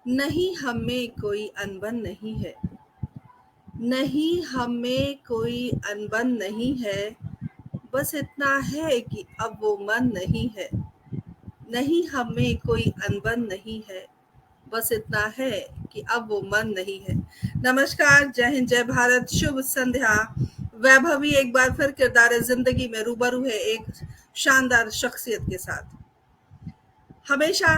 नहीं हमें कोई अनबन नहीं है, नहीं हमें कोई अनबन नहीं है, बस इतना है कि अब वो मन नहीं है। नहीं हमें कोई अनबन नहीं है, बस इतना है कि अब वो मन नहीं है। नमस्कार, जय हिंद, जय भारत, शुभ संध्या। वैभवी एक बार फिर किरदार जिंदगी में रूबरू है एक शानदार शख्सियत के साथ। हमेशा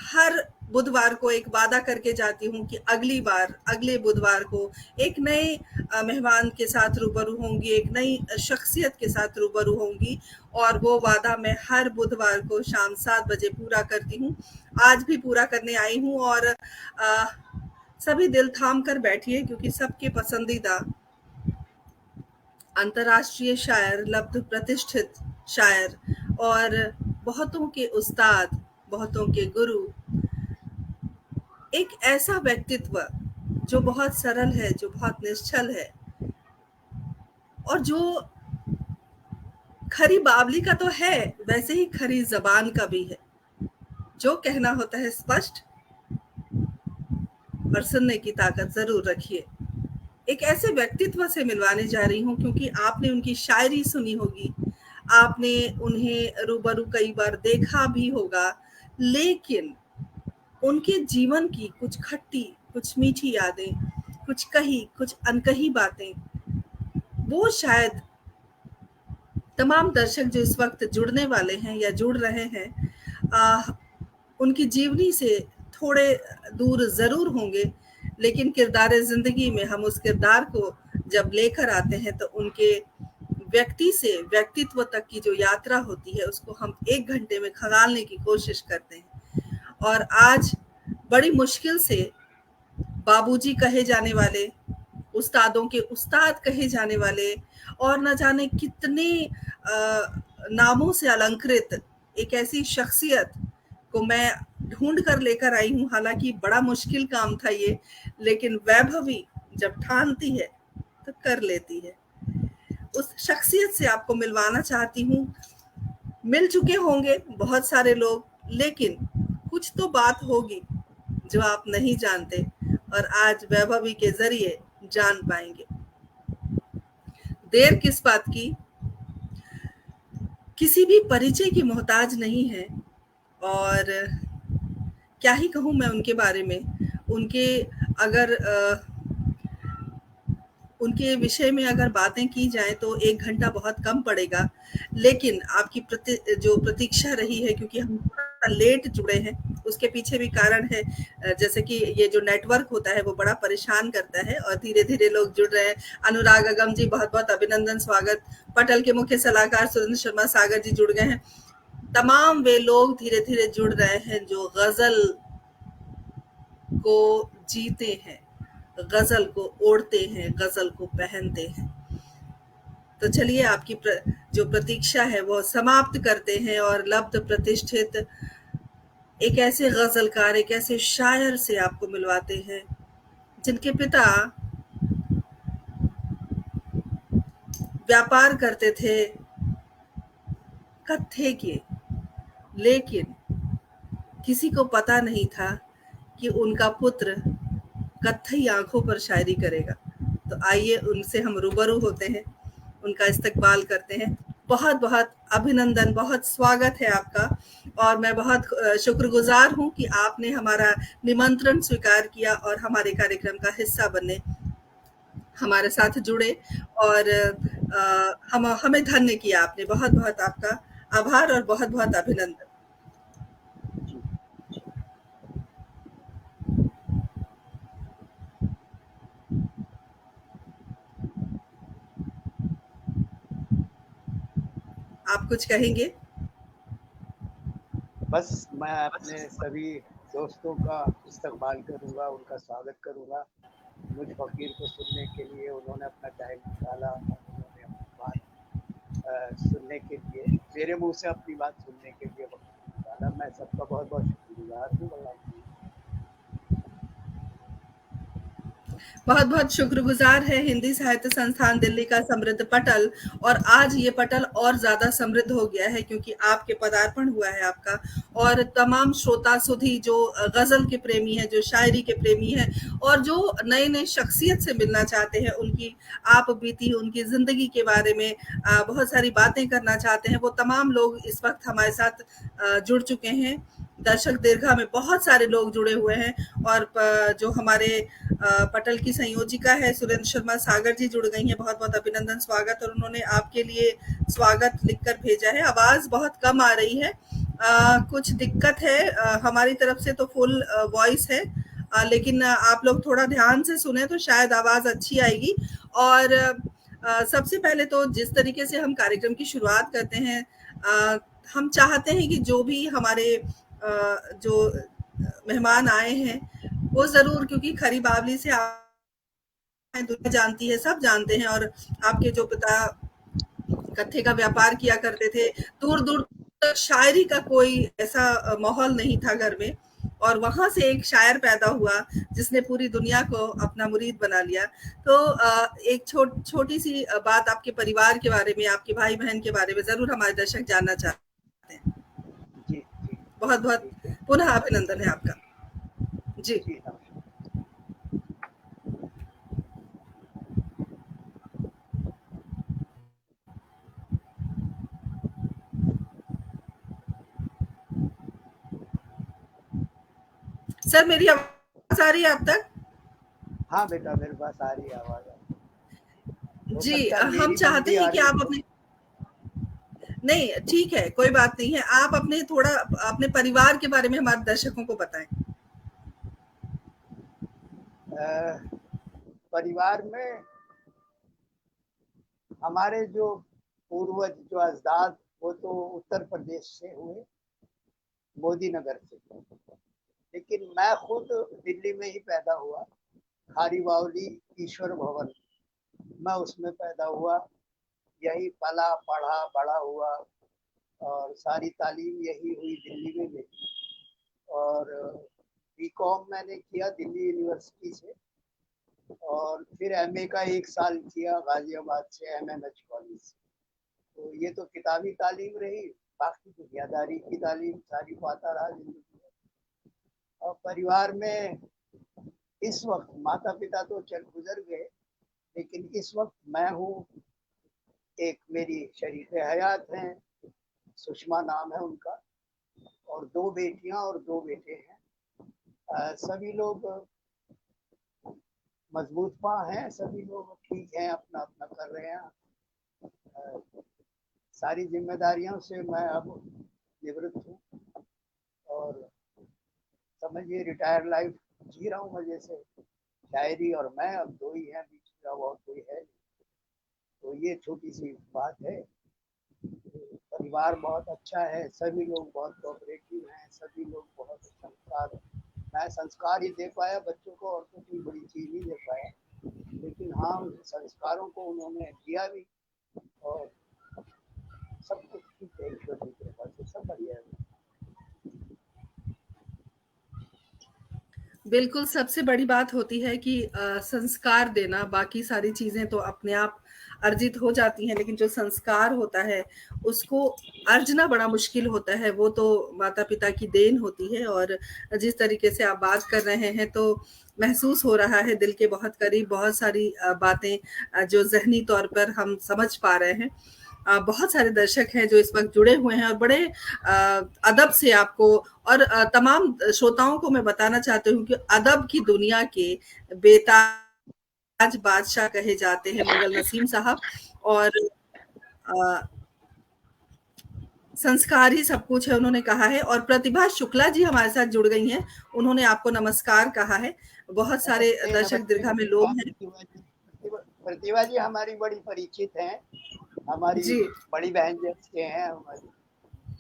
हर बुधवार को एक वादा करके जाती हूँ कि अगली बार अगले बुधवार को एक नए मेहमान के साथ रूबरू होंगी, एक नई शख्सियत के साथ रूबरू होंगी और वो वादा मैं हर बुधवार को शाम 7 बजे पूरा करती हूँ। आज भी पूरा करने आई हूँ और सभी दिल थाम कर बैठिए क्योंकि सबके पसंदीदा अंतर्राष्ट्रीय शायर, लब्ध प्रतिष्ठित शायर और बहुतों के उस्ताद, बहुतों के गुरु, एक ऐसा व्यक्तित्व जो बहुत सरल है, जो बहुत निश्चल है और जो खरी बावली का तो है, वैसे ही खरी जबान का भी है। जो कहना होता है स्पष्ट और सुनने की ताकत जरूर रखिए। एक ऐसे व्यक्तित्व से मिलवाने जा रही हूँ क्योंकि आपने उनकी शायरी सुनी होगी, आपने उन्हें रूबरू कई बार देखा भी होगा, लेकिन उनके जीवन की कुछ खट्टी, कुछ मीठी यादें, कुछ कही, कुछ अनकही बातें, वो शायद तमाम दर्शक जो इस वक्त जुड़ने वाले हैं या जुड़ रहे हैं, उनकी जीवनी से थोड़े दूर ज़रूर होंगे, लेकिन किरदार ज़िंदगी में हम उस किरदार को जब लेकर आते हैं तो उनके व्यक्ति से व्यक्तित्व तक की जो यात्रा होती है उसको हम 1 घंटे में खंगालने की कोशिश करते हैं। और आज बड़ी मुश्किल से बाबूजी कहे जाने वाले, उस्तादों के उस्ताद कहे जाने वाले और न जाने कितने नामों से अलंकृत एक ऐसी शख्सियत को मैं ढूंढ कर लेकर आई हूँ। हालांकि बड़ा मुश्किल काम था ये, लेकिन वैभवी जब ठानती है तो कर लेती है। उस शख्सियत से आपको मिलवाना चाहती हूँ। मिल चुके होंगे बहुत सारे लोग, लेकिन कुछ तो बात होगी जो आप नहीं जानते और आज वैभवी के जरिए जान पाएंगे। देर किस बात की, किसी भी परिचय की मोहताज नहीं है और क्या ही कहूँ मैं उनके बारे में। उनके अगर उनके विषय में अगर बातें की जाएँ तो 1 घंटा बहुत कम पड़ेगा, लेकिन आपकी जो प्रतीक्षा रही है, क्योंकि हम थोड़ा लेट जुड़े हैं, उसके पीछे भी कारण है। जैसे कि ये जो नेटवर्क होता है वो बड़ा परेशान करता है और धीरे-धीरे लोग जुड़ रहे हैं। अनुराग अगम जी बहुत-बहुत अभिनंदन, स्वागत। पटल के मुख्य सलाहकार सुरेंद्र शर्मा सागर जी जुड़ गए हैं। तमाम वे लोग धीरे-धीरे जुड़ रहे हैं जो गज़ल को जीते हैं, गज़ल को ओढ़ते हैं, गज़ल को पहनते हैं। तो चलिए आपकी जो प्रतीक्षा है वो समाप्त करते हैं और लब्ध प्रतिष्ठित एक ऐसे गज़लकार, एक ऐसे शायर से आपको मिलवाते हैं जिनके पिता व्यापार करते थे कत्थे के, लेकिन किसी को पता नहीं था कि उनका पुत्र कत्थई आंखों पर शायरी करेगा। तो आइए उनसे हम रूबरू होते हैं, उनका इस्तकबाल करते हैं। बहुत-बहुत अभिनंदन, बहुत स्वागत है आपका और मैं बहुत शुक्रगुज़ार हूँ कि आपने हमारा निमंत्रण स्वीकार किया और हमारे कार्यक्रम का हिस्सा बने, हमारे साथ जुड़े और हमें धन्य किया आपने। बहुत-बहुत आपका आभार और बहुत-बहुत अभिनंदन। जी, आप कुछ कहेंगे? बस मैं अपने सभी दोस्तों का इस्तकबाल करूँगा, उनका स्वागत करूँगा। मुझ फ़कीर को सुनने के लिए उन्होंने अपना टाइम निकाला और उन्होंने अपनी बात सुनने के लिए, मेरे मुँह से अपनी बात सुनने के लिए वक़्त निकाला। मैं सबका बहुत-बहुत शुक्रगुज़ार हूँ। बहुत बहुत शुक्रगुजार है हिंदी साहित्य संस्थान दिल्ली का समृद्ध पटल। और आज ये पटल और ज्यादा समृद्ध हो गया है क्योंकि आपके पदार्पण हुआ है आपका। और तमाम श्रोता सुधी जो गजल के प्रेमी हैं, जो शायरी के प्रेमी हैं, और जो नए नए शख्सियत से मिलना चाहते हैं, उनकी आप बीती उनकी जिंदगी के बारे में बहुत सारी बातें करना चाहते हैं, वो तमाम लोग इस वक्त हमारे साथ जुड़ चुके हैं। दर्शक दीर्घा में बहुत सारे लोग जुड़े हुए हैं। और जो हमारे पटल की संयोजिका है सुरेंद्र शर्मा सागर जी जुड़ गई हैं। बहुत बहुत अभिनंदन, स्वागत। और उन्होंने आपके लिए स्वागत लिखकर भेजा है। आवाज बहुत कम आ रही है, कुछ दिक्कत है। हमारी तरफ से तो फुल वॉइस है, लेकिन आप लोग थोड़ा ध्यान से सुने तो शायद आवाज अच्छी आएगी। और सबसे पहले तो जिस तरीके से हम कार्यक्रम की शुरुआत करते हैं, हम चाहते हैं कि जो भी हमारे जो मेहमान आए हैं वो जरूर, क्योंकि खरी बावली से आप दुनिया जानती है, सब जानते हैं। और आपके जो पिता कत्थे का व्यापार किया करते थे, दूर दूर तक शायरी का कोई ऐसा माहौल नहीं था घर में। और वहां से एक शायर पैदा हुआ जिसने पूरी दुनिया को अपना मुरीद बना लिया। तो एक छोटी सी बात आपके परिवार के बारे में, आपके भाई बहन के बारे में जरूर हमारे दर्शक जानना चाहते हैं। जी जी बहुत बहुत ठीक है। पुनः अभिनंदन है आपका। जी जी नमस्कार। सर, मेरी आवाज आ रही है आप तक? हाँ बेटा, मेरे पास आ रही है आवाज। हो जी, सकता है हम मेरी चाहते मंदी आ हैं कि रही आप हो। अपने, नहीं ठीक है, कोई बात नहीं है, आप अपने थोड़ा अपने परिवार के बारे में हमारे दर्शकों को बताएं। परिवार में हमारे जो पूर्वज, जो अजदाद, वो तो उत्तर प्रदेश से हुए, मोदी नगर से। लेकिन मैं खुद दिल्ली में ही पैदा हुआ, खारी बावली ईश्वर भवन, मैं उसमें पैदा हुआ, यही पला पढ़ा बड़ा हुआ और सारी तालीम यही हुई दिल्ली में मेरी। और बीकॉम मैंने किया दिल्ली यूनिवर्सिटी से, और फिर एमए का 1 साल किया गाजियाबाद से, एमएमएच कॉलेज से। तो ये तो किताबी तालीम रही, बाकी दुनियादारी की तालीम सारी पाता रहा जिंदगी में। और परिवार में इस वक्त माता पिता तो चल गुजर गए, लेकिन इस वक्त मैं हूँ, एक मेरी शरीक हयात हैं, सुषमा नाम है उनका, और 2 बेटियां और 2 बेटे हैं। सभी लोग मजबूत पाँ हैं, सभी लोग ठीक हैं, अपना अपना कर रहे हैं। सारी जिम्मेदारियों से मैं अब निवृत्त हूँ और समझिए रिटायर लाइफ जी रहा हूँ मजे से। शायरी और मैं अब 2 ही हैं, बीच में और कोई है। तो ये छोटी सी बात है। परिवार बहुत अच्छा है, सभी लोग बहुत कोऑपरेटिव हैं, सभी लोग बहुत संस्कार, मैं संस्कार ही दे पाया बच्चों को, और तो कोई बड़ी चीज नहीं दे पाया, लेकिन हाँ उन संस्कारों को उन्होंने दिया भी। और सब कुछ ठीक है, ईश्वर की कृपा से सब बढ़िया है। बिल्कुल, सबसे बड़ी बात होती है कि संस्कार देना, बाकी सारी चीज़ें तो अपने आप अर्जित हो जाती हैं, लेकिन जो संस्कार होता है, उसको अर्जना बड़ा मुश्किल होता है, वो तो माता-पिता की देन होती है। और जिस तरीके से आप बात कर रहे हैं, तो महसूस हो रहा है दिल के बहुत करीब बहुत सारी बातें जो ज़हनी तौर पर हम समझ पा रहे हैं। बहुत सारे दर्शक हैं जो इस वक़्त जुड़े हुए हैं और बड़े अदब से आपको, और तमाम श्रोताओं को मैं बताना चाहती हूँ कि अदब की दुनिया के बेताज बादशाह कहे जाते हैं मंगल नसीम साहब। और अ, संस्कार ही सब कुछ है उन्होंने कहा है। और प्रतिभा शुक्ला जी हमारे साथ जुड़ गई हैं, उन्होंने आपको नमस्कार कहा है। बहुत सारे नमस्ते दर्शक नमस्ते दीर्घा में प्रतिभा, लोग हैं। प्रतिभा जी हमारी बड़ी परिचित हैं, हमारी जी बड़ी बहन जैसे हैं हमारी।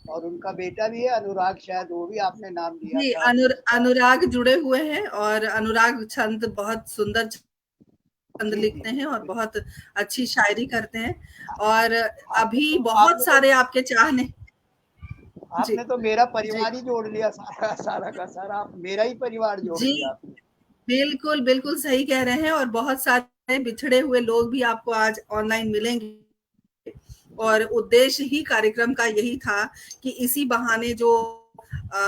और उनका बेटा भी है अनुराग, शायद वो भी आपने नाम लिया जी, था अभी उसका। अनुराग जुड़े हुए हैं। और अनुराग छंद, बहुत सुंदर छंद जी जी लिखते हैं और जी। बहुत अच्छी शायरी करते हैं। और आपने अभी तो बहुत आपने तो सारे आपके चाहने, जी आपने तो मेरा जी परिवार ही जोड़ लिया, सारा सारा का सारा, आप मेरा ही परिवार जोड़ जी, दिया आपने। बिल्कुल, बिल्कुल सही कह रहे हैं और बहुत सारे बिछड़े हुए लोग भी आपको आज ऑनलाइन मिलेंगे और उद्देश्य ही कार्यक्रम का यही था कि इसी बहाने जो अ,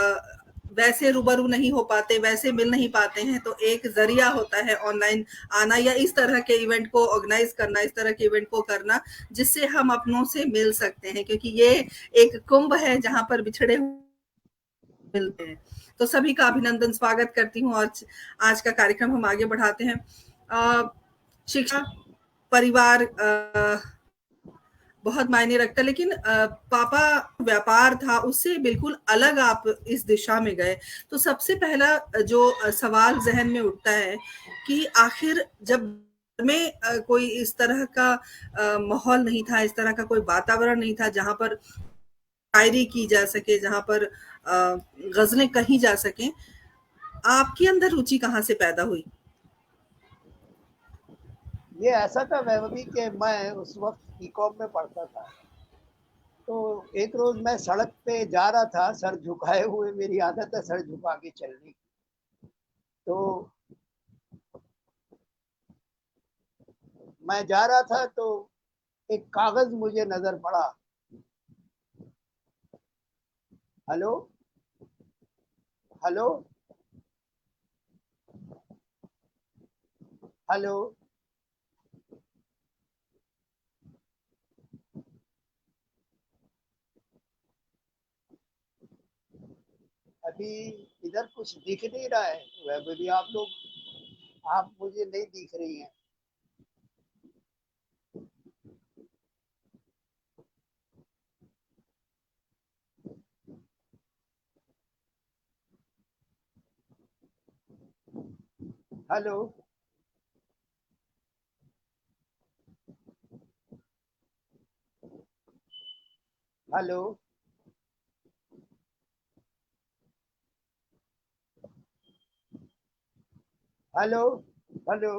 वैसे रूबरू नहीं हो पाते, वैसे मिल नहीं पाते हैं, तो एक ज़रिया होता है ऑनलाइन आना या इस तरह के इवेंट को ऑर्गेनाइज़ करना, इस तरह के इवेंट को करना, जिससे हम अपनों से मिल सकते हैं क्योंकि ये एक कुंभ है जहाँ पर बिछड़े मिलते हैं। तो सभी का अभिनंदन स्वागत करती हूँ और आज का कार्यक्रम हम आगे बढ़ाते हैं। शिक्षा, परिवार बहुत मायने रखता है लेकिन पापा व्यापार था उससे बिल्कुल अलग आप इस दिशा में गए। तो सबसे पहला जो सवाल ज़हन में उठता है कि आखिर जब में कोई इस तरह का माहौल नहीं था, इस तरह का कोई वातावरण नहीं था जहाँ पर शायरी की जा सके, जहाँ पर गज़लें कही जा सकें, आपके अंदर रुचि कहाँ से पैदा हुई? ये ऐसा था वैभवी कि मैं उस वक्त बीकॉम में पढ़ता था। तो एक रोज मैं सड़क पे जा रहा था, सर झुकाए हुए, मेरी आदत है सर झुका के चलने की। तो मैं जा रहा था तो एक कागज मुझे नजर पड़ा। Hello, hello, hello. अभी इधर कुछ दिख नहीं रहा है वैभवी, आप लोग, आप मुझे नहीं दिख रही हैं। Hello, hello, hello, hello.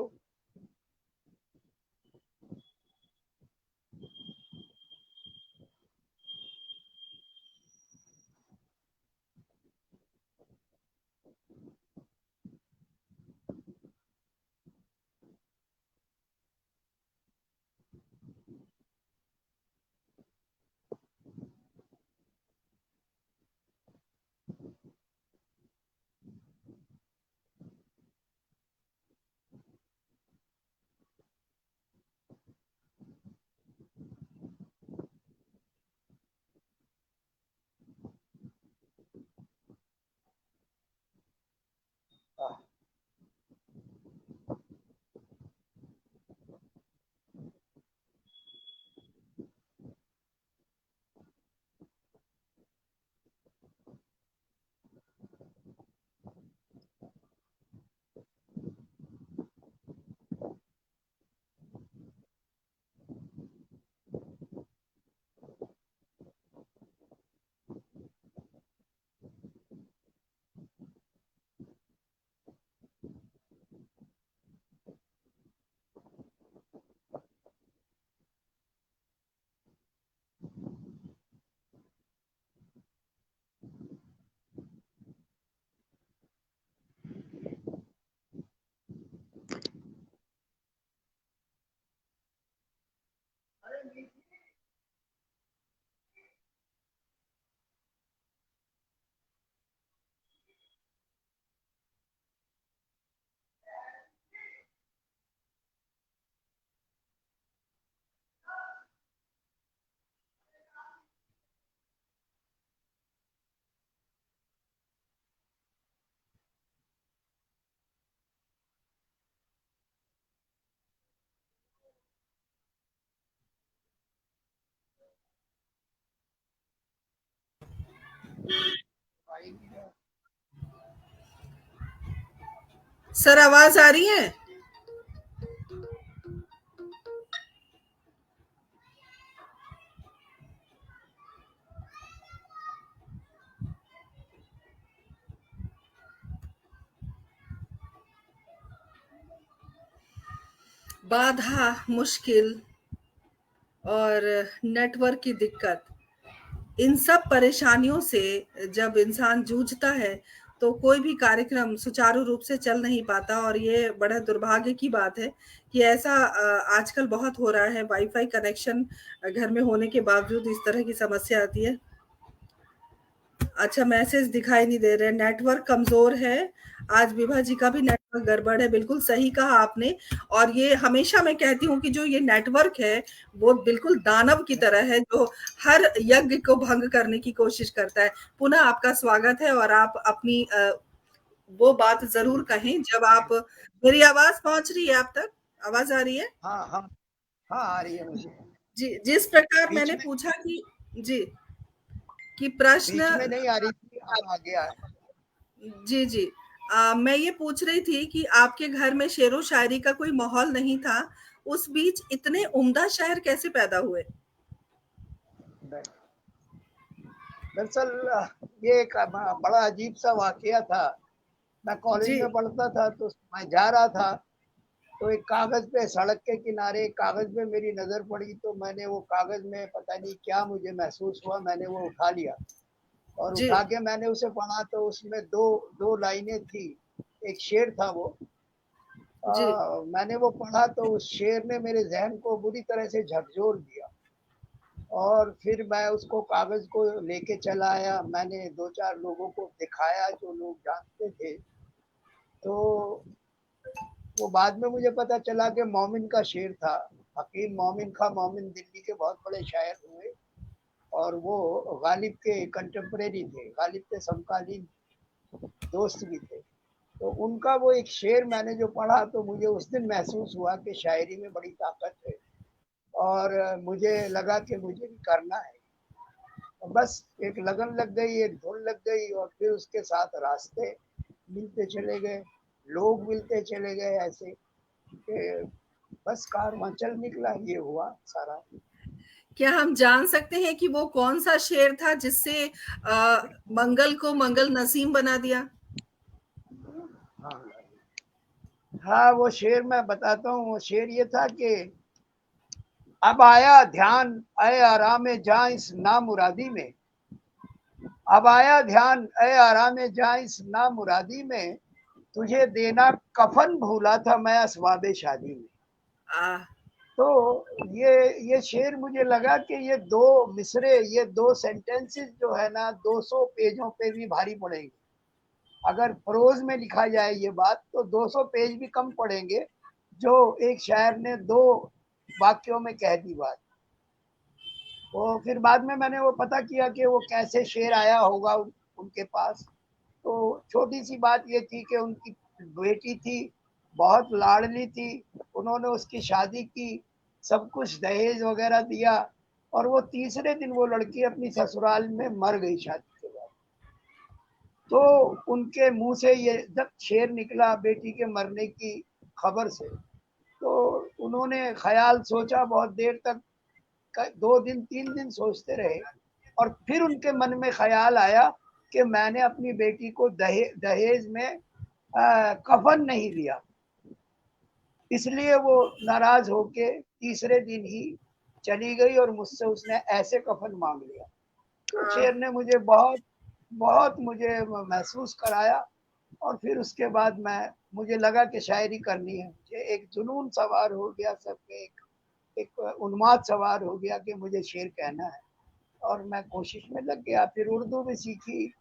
Sir आवाज़ आ रही है? बाधा, मुश्किल और नेटवर्क की दिक्कत, इन सब परेशानियों से जब इंसान जूझता है तो कोई भी कार्यक्रम सुचारू रूप से चल नहीं पाता, और ये बड़ा दुर्भाग्य की बात है कि ऐसा आजकल बहुत हो रहा है। वाईफाई कनेक्शन घर में होने के बावजूद इस तरह की समस्या आती है। अच्छा, मैसेज दिखाई नहीं दे रहे, नेटवर्क कमजोर है। आज विभा जी का भी नेटवर्क गड़बड़ है, बिल्कुल सही कहा आपने। और ये हमेशा मैं कहती हूँ कि जो ये नेटवर्क है वो बिल्कुल दानव की तरह है, जो हर यज्ञ को भंग करने की कोशिश करता है। पुनः आपका स्वागत है, और आप अपनी वो बात जरूर कहें जब आप, मेरी आवाज पहुंच रही है आप तक? आवाज आ रही है? हाँ हाँ हाँ, आ रही है मुझे। जी, जिस प्रकार बीच मैंने में पूछा कि, जी, कि प्रश्न, बीच में नहीं आ रही थी, अब आ गया है। जी, जी। मैं ये पूछ रही थी कि आपके घर में शेरो शायरी का कोई माहौल नहीं था, उस बीच इतने उम्दा शायर कैसे पैदा हुए? दरअसल ये एक बड़ा अजीब सा वाकया था। मैं कॉलेज जी, में पढ़ता था, तो मैं जा रहा था, तो एक कागज पे, सड़क के किनारे एक कागज पे मेरी नजर पड़ी, तो मैंने वो कागज में पता नहीं क्या मुझे महसूस हुआ, मैंने वो उठा लिया। और जी, उठा के मैंने उसे पढ़ा, तो उसमें दो दो लाइनें थी। एक शेर था वो। जी, मैंने वो पढ़ा तो उस शेर ने मेरे जहन को बुरी तरह से झकझोर दिया। और फिर मैं उसको कागज को लेके चला आया, मैंने दो चार लोगों को दिखाया जो लोग जानते थे। तो वो बाद में मुझे पता चला कि मोमिन का शेर था। हकीम मोमिन खां मोमिन दिल्ली के बहुत बड़े शायर हुए, और वो गालिब के कंटेम्परेरी थे, गालिब के समकालीन दोस्त भी थे। तो उनका वो एक शेर मैंने जो पढ़ा, तो मुझे उस दिन महसूस हुआ कि शायरी में बड़ी ताकत है, और मुझे लगा कि मुझे भी करना है। तो बस एक लगन लग गई, एक धुन लग गई, और फिर उसके साथ रास्ते मिलते चले गए, लोग मिलते चले गए, ऐसे कि बस कारवां चल निकला। ये हुआ सारा। क्या हम जान सकते हैं कि वो कौन सा शेर था जिससे मंगल को मंगल नसीम बना दिया? हाँ हाँ, वो शेर मैं बताता हूँ। वो शेर ये था कि अब आया ध्यान ऐ आराम जा इस नामुरादी में, अब आया ध्यान ऐ आराम जा इस नामुरादी में, तुझे देना कफन भूला था मैं असवाबे शादी में। आ, तो ये ये शेर मुझे लगा कि ये दो मिसरे, ये दो सेंटेंसेस जो है ना, 200 पेजों पे भी भारी पड़ेंगे। अगर प्रोज में लिखा जाए ये बात, तो 200 पेज भी कम पड़ेंगे, जो एक शायर ने दो वाक्यों में कह दी बात। वो फिर बाद में मैंने वो पता किया कि वो कैसे शेर आया होगा उनके पास। तो छोटी सी बात ये थी कि उनकी बेटी थी, बहुत लाडली थी, उन्होंने उसकी शादी की, सब कुछ दहेज वगैरह दिया, और वो तीसरे दिन वो लड़की अपनी ससुराल में मर गई शादी के बाद। तो उनके मुंह से ये जब शेर निकला बेटी के मरने की खबर से, तो उन्होंने ख्याल सोचा बहुत देर तक, 2 दिन 3 दिन सोचते रहे, और फिर उनके मन में ख्याल आया कि मैंने अपनी बेटी को दहेज में कफन नहीं दिया। इसलिए वो नाराज होके तीसरे दिन ही चली गई, और मुझसे उसने ऐसे कफन मांग लिया। तो आ, शेर ने मुझे बहुत बहुत मुझे महसूस कराया। और फिर उसके बाद मुझे लगा कि शायरी करनी है मुझे। एक जुनून सवार हो गया सब में, एक उन्माद सवार हो गया कि मुझे शेर कहना है, और मैं कोशिश में लग गया। फिर उर्दू भी सीखी,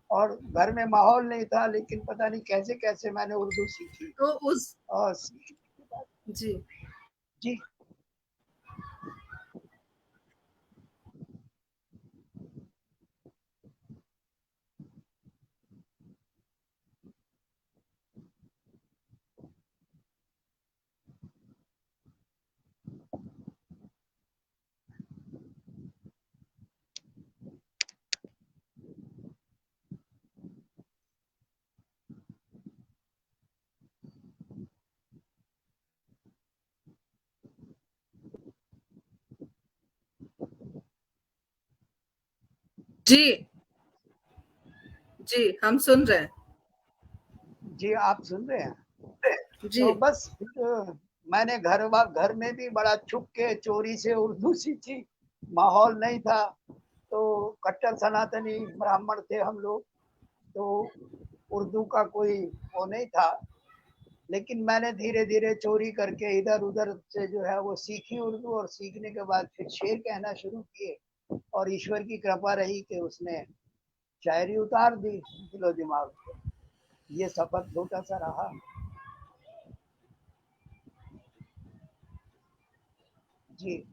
और घर में माहौल नहीं था, लेकिन पता नहीं कैसे कैसे मैंने उर्दू सीखी। तो उस, और सीखने के बाद जी, जी जी, जी, हम सुन रहे हैं। जी, आप सुन रहे हैं? जी, तो बस फिर मैंने घर में भी बड़ा छुप के चोरी से उर्दू सीखी। माहौल नहीं था, तो कट्टर सनातनी ब्राह्मण थे हम लोग। तो उर्दू का कोई वो नहीं था, लेकिन मैंने धीरे धीरे चोरी करके इधर उधर से जो है वो सीखी उर्दू, और सीखने के बाद फिर शेर कहना शुरू किए, और ईश्वर की कृपा रही कि उसने शायरी उतार दी दिलो दिमाग पे। ये सफर छोटा सा रहा। जी।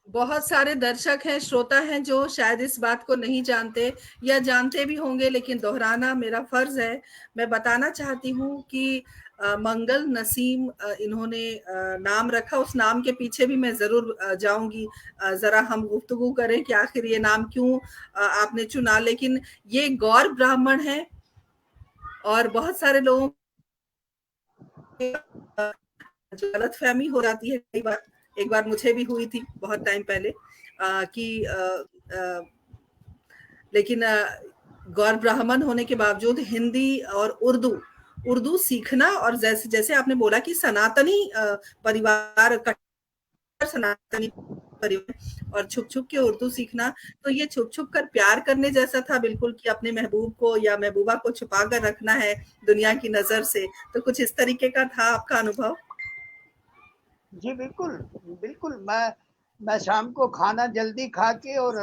बहुत सारे दर्शक हैं, श्रोता हैं जो शायद इस बात को नहीं जानते या जानते भी होंगे, लेकिन दोहराना मेरा फर्ज है। मैं बताना चाहती हूँ कि मंगल नसीम इन्होंने नाम रखा, उस नाम के पीछे भी मैं ज़रूर जाऊँगी। ज़रा हम गुफ्तगू करें कि आखिर ये नाम क्यों आपने चुना। लेकिन ये गौर ब्राह्मण है और बहुत सारे लोगों गलतफहमी हो जाती है कई बार। एक बार मुझे भी हुई थी बहुत टाइम पहले कि लेकिन गौर ब्राह्मण होने के बावजूद हिंदी और उर्दू उर्दू सीखना, और जैसे जैसे आपने बोला कि सनातनी परिवार, सनातनी परिवार, और छुप छुप के उर्दू सीखना, तो ये छुप छुप कर प्यार करने जैसा था बिल्कुल, कि अपने महबूब को या महबूबा को छुपा कर रखना है दुनिया की नजर से। तो कुछ इस तरीके का था आपका अनुभव? जी बिल्कुल, बिल्कुल। मैं शाम को खाना जल्दी खा के, और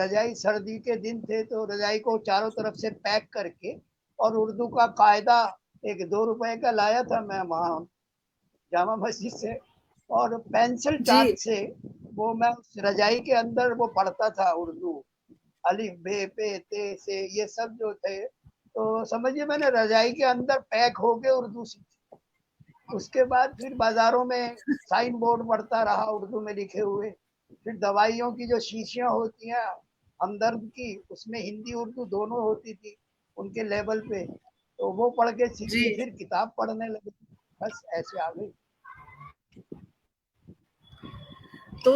रजाई, सर्दी के दिन थे तो रजाई को चारों तरफ से पैक करके, और उर्दू का कायदा एक 2 रुपए का लाया था मैं वहाँ जामा मस्जिद से, और पेंसिल जी। चाक से वो मैं उस रजाई के अंदर वो पढ़ता था उर्दू, अलिफ बे पे ते से, ये सब जो थे। तो समझिए मैंने रजाई के अंदर पैक होके उर्दू सीखी। उसके बाद फिर बाजारों में साइन बोर्ड पढ़ता रहा उर्दू में लिखे हुए। फिर दवाइयों की जो शीशियां होती हैं हमदर्द की, उसमें हिंदी उर्दू दोनों होती थी उनके लेवल पे, तो वो पढ़ के जी। सीखी। फिर किताब पढ़ने लगे, बस ऐसे आ गई। तो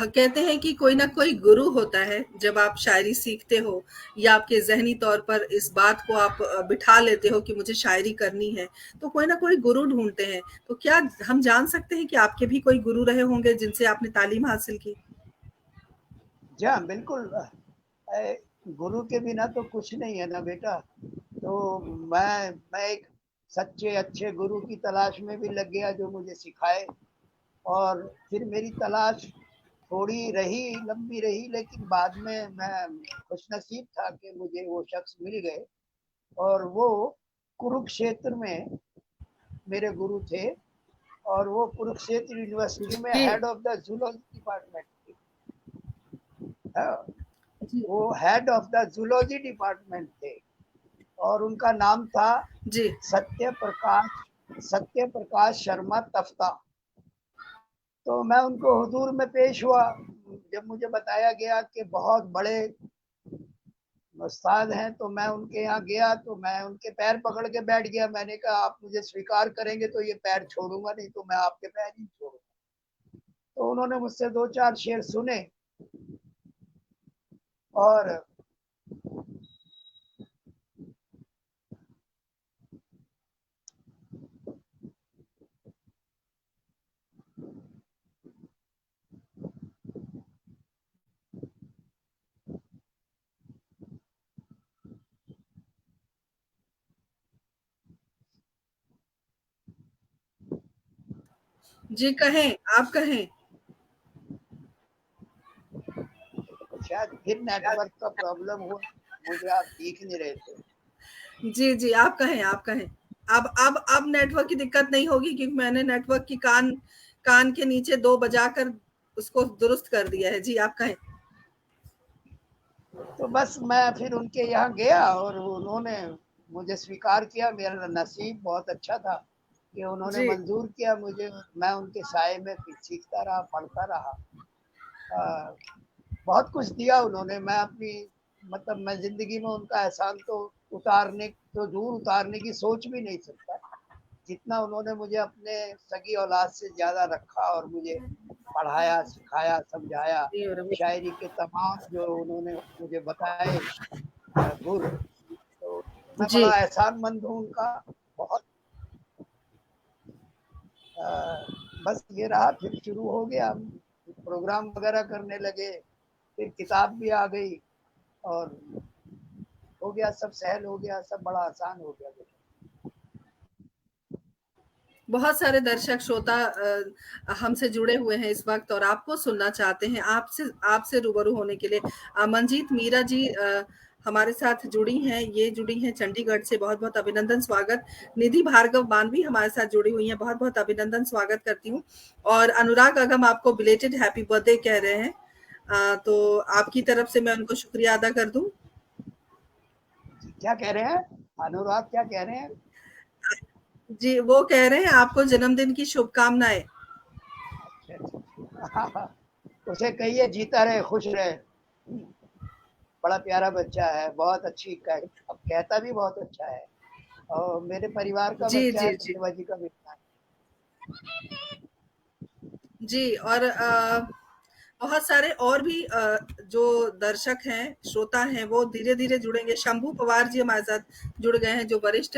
कहते हैं कि कोई ना कोई गुरु होता है जब आप शायरी सीखते हो, या आपके ज़हनी तौर पर इस बात को आप बिठा लेते हो कि मुझे शायरी करनी है, तो कोई ना कोई गुरु ढूँढते हैं। तो क्या हम जान सकते हैं कि आपके भी कोई गुरु रहे होंगे जिनसे आपने तालीम हासिल की? जी हाँ, बिल्कुल। गुरु के बिना तो कुछ नहीं है ना बेटा। तो मैं एक सच्चे अच्छे गुरु की तलाश में भी लग गया जो मुझे सिखाए। और फिर मेरी तलाश थोड़ी रही, लंबी रही, लेकिन बाद में मैं खुशनसीब था कि मुझे वो शख्स मिल गए, और वो कुरुक्षेत्र में मेरे गुरु थे। और वो कुरुक्षेत्र यूनिवर्सिटी में जी। Head of the zoology department थे। हाँ, जी। वो head of the zoology department थे, और उनका नाम था जी। सत्य प्रकाश, सत्य प्रकाश शर्मा तफ्ता। तो मैं उनको हुजूर में पेश हुआ। जब मुझे बताया गया कि बहुत बड़े उस्ताद हैं, तो मैं उनके यहाँ गया, तो मैं उनके पैर पकड़ के बैठ गया। मैंने कहा आप मुझे स्वीकार करेंगे तो ये पैर छोड़ूंगा, नहीं तो मैं आपके पैर ही छोड़ूंगा। तो उन्होंने मुझसे 2-4 शेर सुने, और जी, कहें, आप कहें। शायद फिर नेटवर्क का प्रॉब्लम हुआ, मुझे आप दिख नहीं रहे थे। जी, जी, आप कहें, आप कहें। अब नेटवर्क की दिक्कत नहीं होगी, क्योंकि मैंने नेटवर्क की कान कान के नीचे 2 बजाकर उसको दुरुस्त कर दिया है। जी, आप कहें। तो बस मैं फिर उनके यहाँ गया, और उन्होंने मुझे स्वीकार किया। मेरा नसीब बहुत अच्छा था कि उन्होंने जी। मंजूर किया मुझे। मैं उनके साय में फिर सीखता रहा, पढ़ता रहा। आ, बहुत कुछ दिया उन्होंने। मैं अपनी, मतलब मैं जिंदगी में उनका एहसान तो उतारने तो दूर, उतारने की सोच भी नहीं सकता। जितना उन्होंने मुझे अपने सगी औलाद से ज्यादा रखा, और मुझे पढ़ाया, सिखाया, समझाया। जी, और अभी शायरी के तमाम जो उन्होंने मुझे बताए गुर, तो मैं जी। बड़ा एहसानमंद हूँ उनका, बहुत। आ, बस ये रहा। फिर शुरू हो गया, हम प्रोग्राम वगैरह करने लगे, फिर किताब भी आ गई, और हो गया, सब सहल हो गया, सब बड़ा आसान हो गया बेटा। बहुत सारे दर्शक श्रोता हमसे जुड़े हुए हैं इस वक्त और आपको सुनना चाहते हैं, आपसे आपसे रूबरू होने के लिए। मंजीत मीरा जी हमारे साथ जुड़ी हैं, ये जुड़ी हैं चंडीगढ़ से, बहुत बहुत अभिनंदन, स्वागत। निधि भार्गव मानवी हमारे साथ जुड़ी हुई हैं, बहुत बहुत अभिनंदन, स्वागत करती हूँ। और अनुराग अगम आपको बिलेटेड हैप्पी बर्थडे कह रहे हैं, तो आपकी तरफ से मैं उनको शुक्रिया अदा कर दूं। क्या कह रहे हैं अनुराग, क्या कह रहे हैं? जी, वो कह रहे हैं आपको जन्मदिन की शुभकामनाएं। अच्छा, उसे कहिए जीता रहे, खुश रहे। बड़ा प्यारा बच्चा है, बहुत अच्छी अब कहता भी बहुत अच्छा है, और मेरे परिवार का जी बच्चा है जी तो जी शिवाजी का बेटा है। जी। और बहुत सारे और भी जो दर्शक हैं, श्रोता हैं, वो धीरे धीरे जुड़ेंगे। शंभू पवार जी हमारे साथ जुड़ गए हैं, जो वरिष्ठ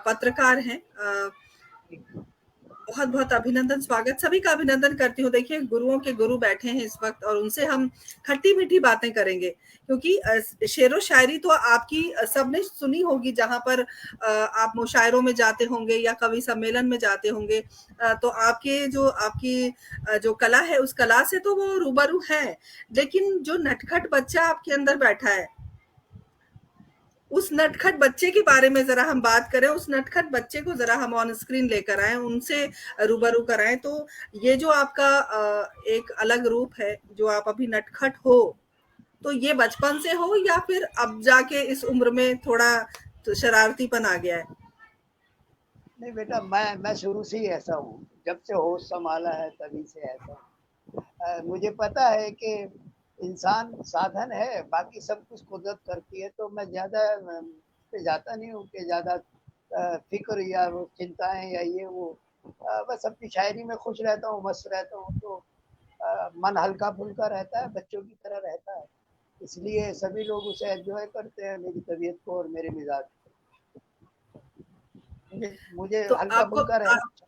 पत्रकार हैं। बहुत बहुत अभिनंदन, स्वागत, सभी का अभिनंदन करती हूँ। देखिए, गुरुओं के गुरु बैठे हैं इस वक्त और उनसे हम खट्टी मीठी बातें करेंगे, क्योंकि शेरो शायरी तो आपकी सबने सुनी होगी, जहां पर आप मुशायरों में जाते होंगे या कवि सम्मेलन में जाते होंगे, तो आपकी जो कला है, उस कला से तो वो रूबरू है, लेकिन जो नटखट बच्चा आपके अंदर बैठा है, उस नटखट बच्चे के बारे में जरा हम बात करें। उस नटखट बच्चे को जरा हम ऑन स्क्रीन लेकर आए, उनसे रूबरू कराएं। तो ये जो आपका एक अलग रूप है, जो आप अभी नटखट हो, तो ये बचपन से हो या फिर अब जाके इस उम्र में थोड़ा तो शरारतीपन आ गया है? नहीं बेटा, मैं शुरू से ही ऐसा हूँ, जब से होश संभाला है तभी से ऐसा हूँ। मुझे पता है कि इंसान साधन है, बाकी सब कुछ कुदरत करती है, तो मैं ज्यादा पे जाता नहीं हूँ कि ज्यादा फिक्र या वो चिंताएं या ये वो। बस अपनी शायरी में खुश रहता हूँ, मस्त रहता हूँ, तो मन हल्का फुल्का रहता है, बच्चों की तरह रहता है। इसलिए सभी लोग उसे एंजॉय करते हैं, मेरी तबीयत को और मेरे मिजाज को। मुझे मुझे तो हल्का आपको फुल्का रहना अच्छा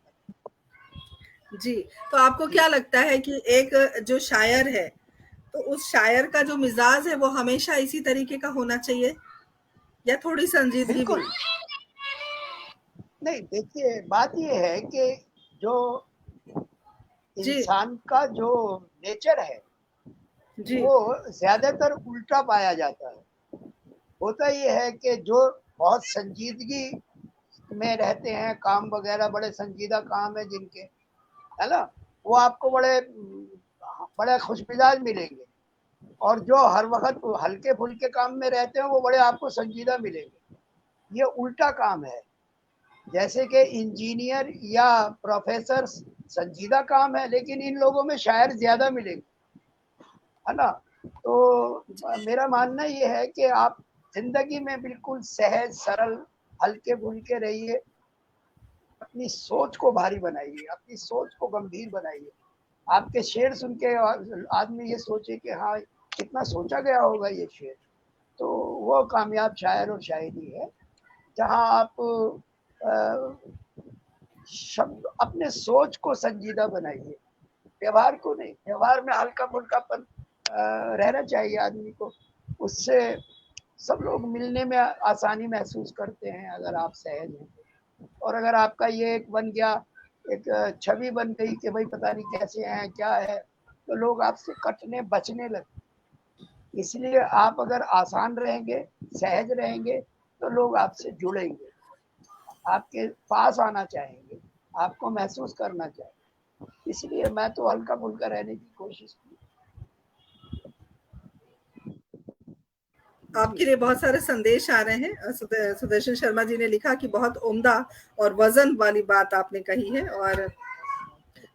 जी, तो आपको लगता है। क्या जी। लगता है कि एक जो शायर है, तो उस शायर का जो मिजाज है वो हमेशा इसी तरीके का होना चाहिए या थोड़ी संजीदगी भी? बिल्कुल। नहीं देखिए, बात ये है कि जो जी इंसान का जो नेचर है जी वो ज्यादातर उल्टा पाया जाता है। होता ये है कि जो बहुत संजीदगी में रहते हैं, काम वगैरह बड़े संजीदा काम है जिनके, है ना, वो आपको बड़े बड़े खुश मिजाज मिलेंगे। और जो हर वक्त हल्के फुल्के काम में रहते हैं वो बड़े आपको संजीदा मिलेंगे। ये उल्टा काम है। जैसे कि इंजीनियर या प्रोफेसर संजीदा काम है, लेकिन इन लोगों में शायर ज्यादा मिलेंगे, है ना। तो मेरा मानना ये है कि आप जिंदगी में बिल्कुल सहज सरल हल्के फुल्के रहिए, अपनी सोच को भारी बनाइए, अपनी सोच को गंभीर बनाइए। आपके शेर सुन के आदमी ये सोचे कि हाँ, कितना सोचा गया होगा ये शेर, तो वो कामयाब शायर और शायरी है। जहाँ आप शब्द अपने सोच को संजीदा बनाइए, व्यवहार को नहीं। व्यवहार में हल्का फुल्कापन रहना चाहिए आदमी को, उससे सब लोग मिलने में आसानी महसूस करते हैं अगर आप सहज हैं। और अगर आपका ये एक बन गया, एक छवि बन गई कि भाई पता नहीं कैसे हैं क्या है, तो लोग आपसे कटने बचने लगते। इसलिए आप अगर आसान रहेंगे, सहज रहेंगे, तो लोग आपसे जुड़ेंगे, आपके पास आना चाहेंगे, आपको महसूस करना चाहेंगे। इसलिए मैं तो हल्का फुल्का रहने की कोशिश की। आपके लिए बहुत सारे संदेश आ रहे हैं। सुदर्शन शर्मा जी ने लिखा कि बहुत उम्दा और वजन वाली बात आपने कही है। और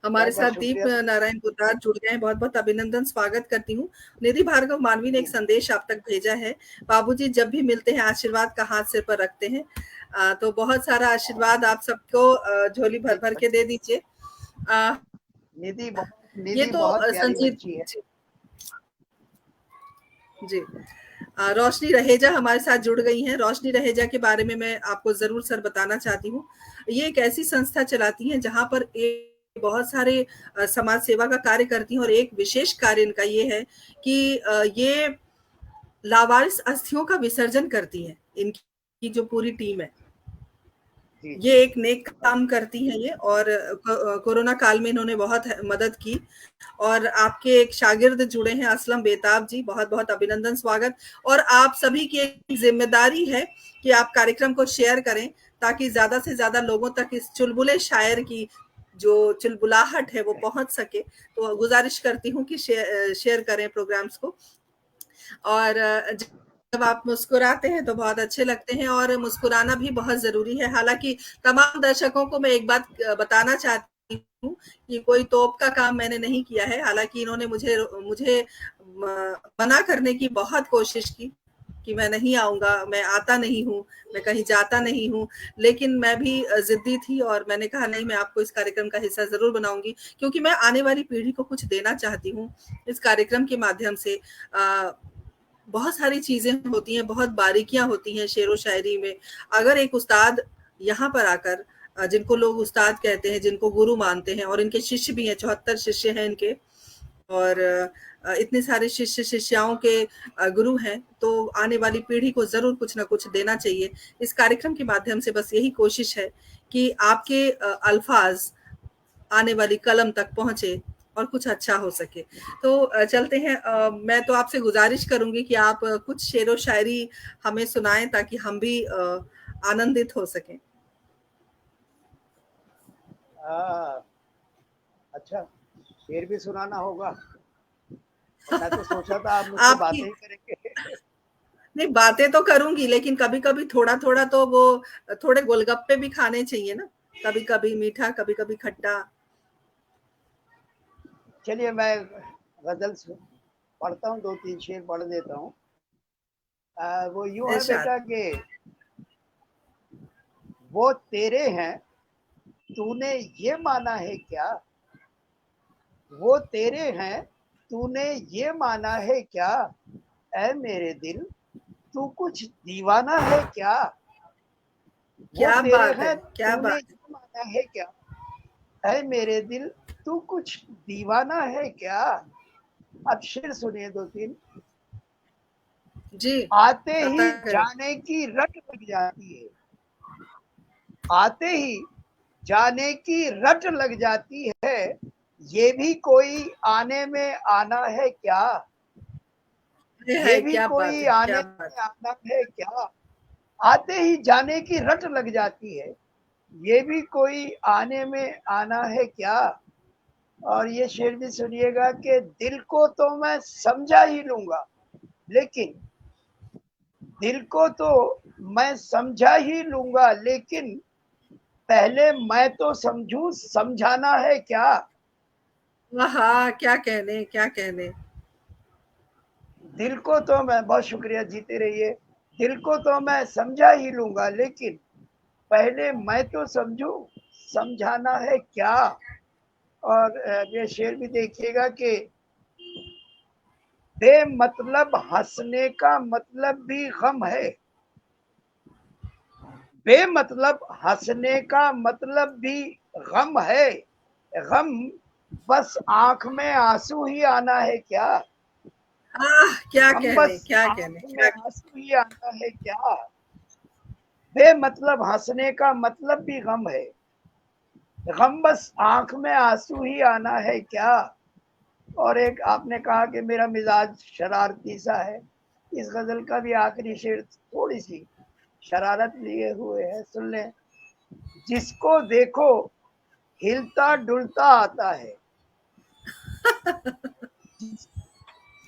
हमारे बहुत बहुत साथ दीप शुक्रिया। नारायण गुरदास जुड़ गए हैं, बहुत बहुत अभिनंदन, स्वागत करती हूँ। निधि भार्गव मानवी ने एक संदेश आप तक भेजा है। बाबूजी जब भी मिलते हैं आशीर्वाद का हाथ सिर पर रखते हैं, तो बहुत सारा आशीर्वाद आप सबको झोली भर भर के दे दीजिए। ये निधि तो बहुत प्यारी संजीव बच्ची है। जी, जी। रोशनी रहेजा हमारे साथ जुड़ गई हैं। रोशनी रहेजा के बारे में मैं आपको जरूर सर बताना चाहती हूँ। ये एक ऐसी संस्था चलाती हैं जहां पर बहुत सारे समाज सेवा का कार्य करती हैं, और एक विशेष कार्य इनका ये है कि ये लावारिस अस्थियों का विसर्जन करती है, इनकी जो पूरी टीम है। जी ये जी। एक नेक काम करती है ये, और कोरोना काल में इन्होंने बहुत मदद की। और आपके एक शागिर्द जुड़े हैं असलम बेताब जी, बहुत बहुत अभिनंदन, स्वागत। और आप सभी की एक जिम्मेदारी है कि आप कार्यक्रम को शेयर करें, ताकि ज्यादा से ज्यादा लोगों तक इस चुलबुले शायर की जो चुलबुलाहट है वो पहुंच सके। तो गुजारिश करती हूँ कि शेयर करें प्रोग्राम्स को। और जब आप मुस्कुराते हैं तो बहुत अच्छे लगते हैं, और मुस्कुराना भी बहुत जरूरी है। हालांकि तमाम दर्शकों को मैं एक बात बताना चाहती हूँ कि कोई तोप का काम मैंने नहीं किया है। हालांकि इन्होंने मुझे मुझे मना करने की बहुत कोशिश की कि मैं नहीं आऊंगा, मैं आता नहीं हूँ, मैं कहीं जाता नहीं हूँ। लेकिन मैं भी जिद्दी थी, और मैंने कहा नहीं, मैं आपको इस कार्यक्रम का हिस्सा जरूर बनाऊंगी, क्योंकि मैं आने वाली पीढ़ी को कुछ देना चाहती हूँ इस कार्यक्रम के माध्यम से। बहुत सारी चीजें होती हैं, बहुत बारीकियां होती हैं शेरो शायरी में। अगर एक उस्ताद यहाँ पर आकर, जिनको लोग उस्ताद कहते हैं, जिनको गुरु मानते हैं, और इनके शिष्य भी हैं, 74 शिष्य हैं इनके, और इतने सारे शिष्य शिष्याओं के गुरु हैं, तो आने वाली पीढ़ी को जरूर कुछ ना कुछ देना चाहिए। इस कार्यक्रम के माध्यम से बस यही कोशिश है कि आपके अल्फाज आने वाली कलम तक पहुंचे और कुछ अच्छा हो सके। तो चलते हैं। मैं तो आपसे गुजारिश करूंगी कि आप कुछ शेरो शायरी हमें सुनाएं, ताकि हम भी आनंदित हो सकें। अच्छा, शेर भी सुनाना होगा। मैं तो सोचा था आप मुझसे बातें आपकी ही करेंगे। नहीं, बातें तो करूंगी, लेकिन कभी कभी थोड़ा थोड़ा तो वो थोड़े गोलगप्पे भी खाने चाहिए ना, कभी कभी मीठा, कभी कभी खट्टा। चलिए मैं गजल पढ़ता हूँ, 2-3 शेर पढ़ देता हूँ। वो यूं है इरशाद। बेटा कि वो तेरे हैं, तूने ये माना है क्या? वो तेरे हैं, तूने ये माना है क्या? ऐ मेरे दिल, तू कुछ दीवाना है क्या? वो क्या तेरे बात है, हैं, क्या तूने बात है। ये माना है क्या? ऐ मेरे दिल, तू कुछ दीवाना है क्या? अब शेर सुनिए 2-3। जी, आते अता ही करें। जाने की रट लग जाती है। आते ही जाने की रट लग जाती है। ये भी कोई आने में आना है क्या? ये ये है, भी क्या बात कोई है, आने क्या बात में आना है क्या? आते ही जाने की रट लग जाती है। ये भी कोई आने में आना है क्या? और ये शेर भी सुनिएगा कि दिल को तो मैं समझा ही लूंगा, लेकिन दिल को तो मैं समझा ही लूंगा, लेकिन पहले मैं तो समझूं, समझाना है क्या? है। हाँ, क्या कहने, क्या कहने। दिल को तो मैं, बहुत शुक्रिया, जीते रहिए। दिल को तो मैं समझा ही लूंगा, लेकिन पहले मैं तो समझूं, समझाना है क्या? और ये शेर भी देखिएगा कि बेमतलब हंसने का मतलब भी गम है। बेमतलब हंसने का मतलब भी गम है। गम बस आंख में आंसू ही आना है क्या? क्या गम कहने, बस क्या कहने, आंख में क्या। आंसू ही आना है क्या? बेमतलब हंसने का मतलब भी गम है। गम बस आंख में आंसू ही आना है क्या? और एक आपने कहा कि मेरा मिजाज शरारती सा है। इस गजल का भी आखिरी शेर थोड़ी सी शरारत लिए हुए है, सुन लें। जिसको देखो हिलता डुलता आता है।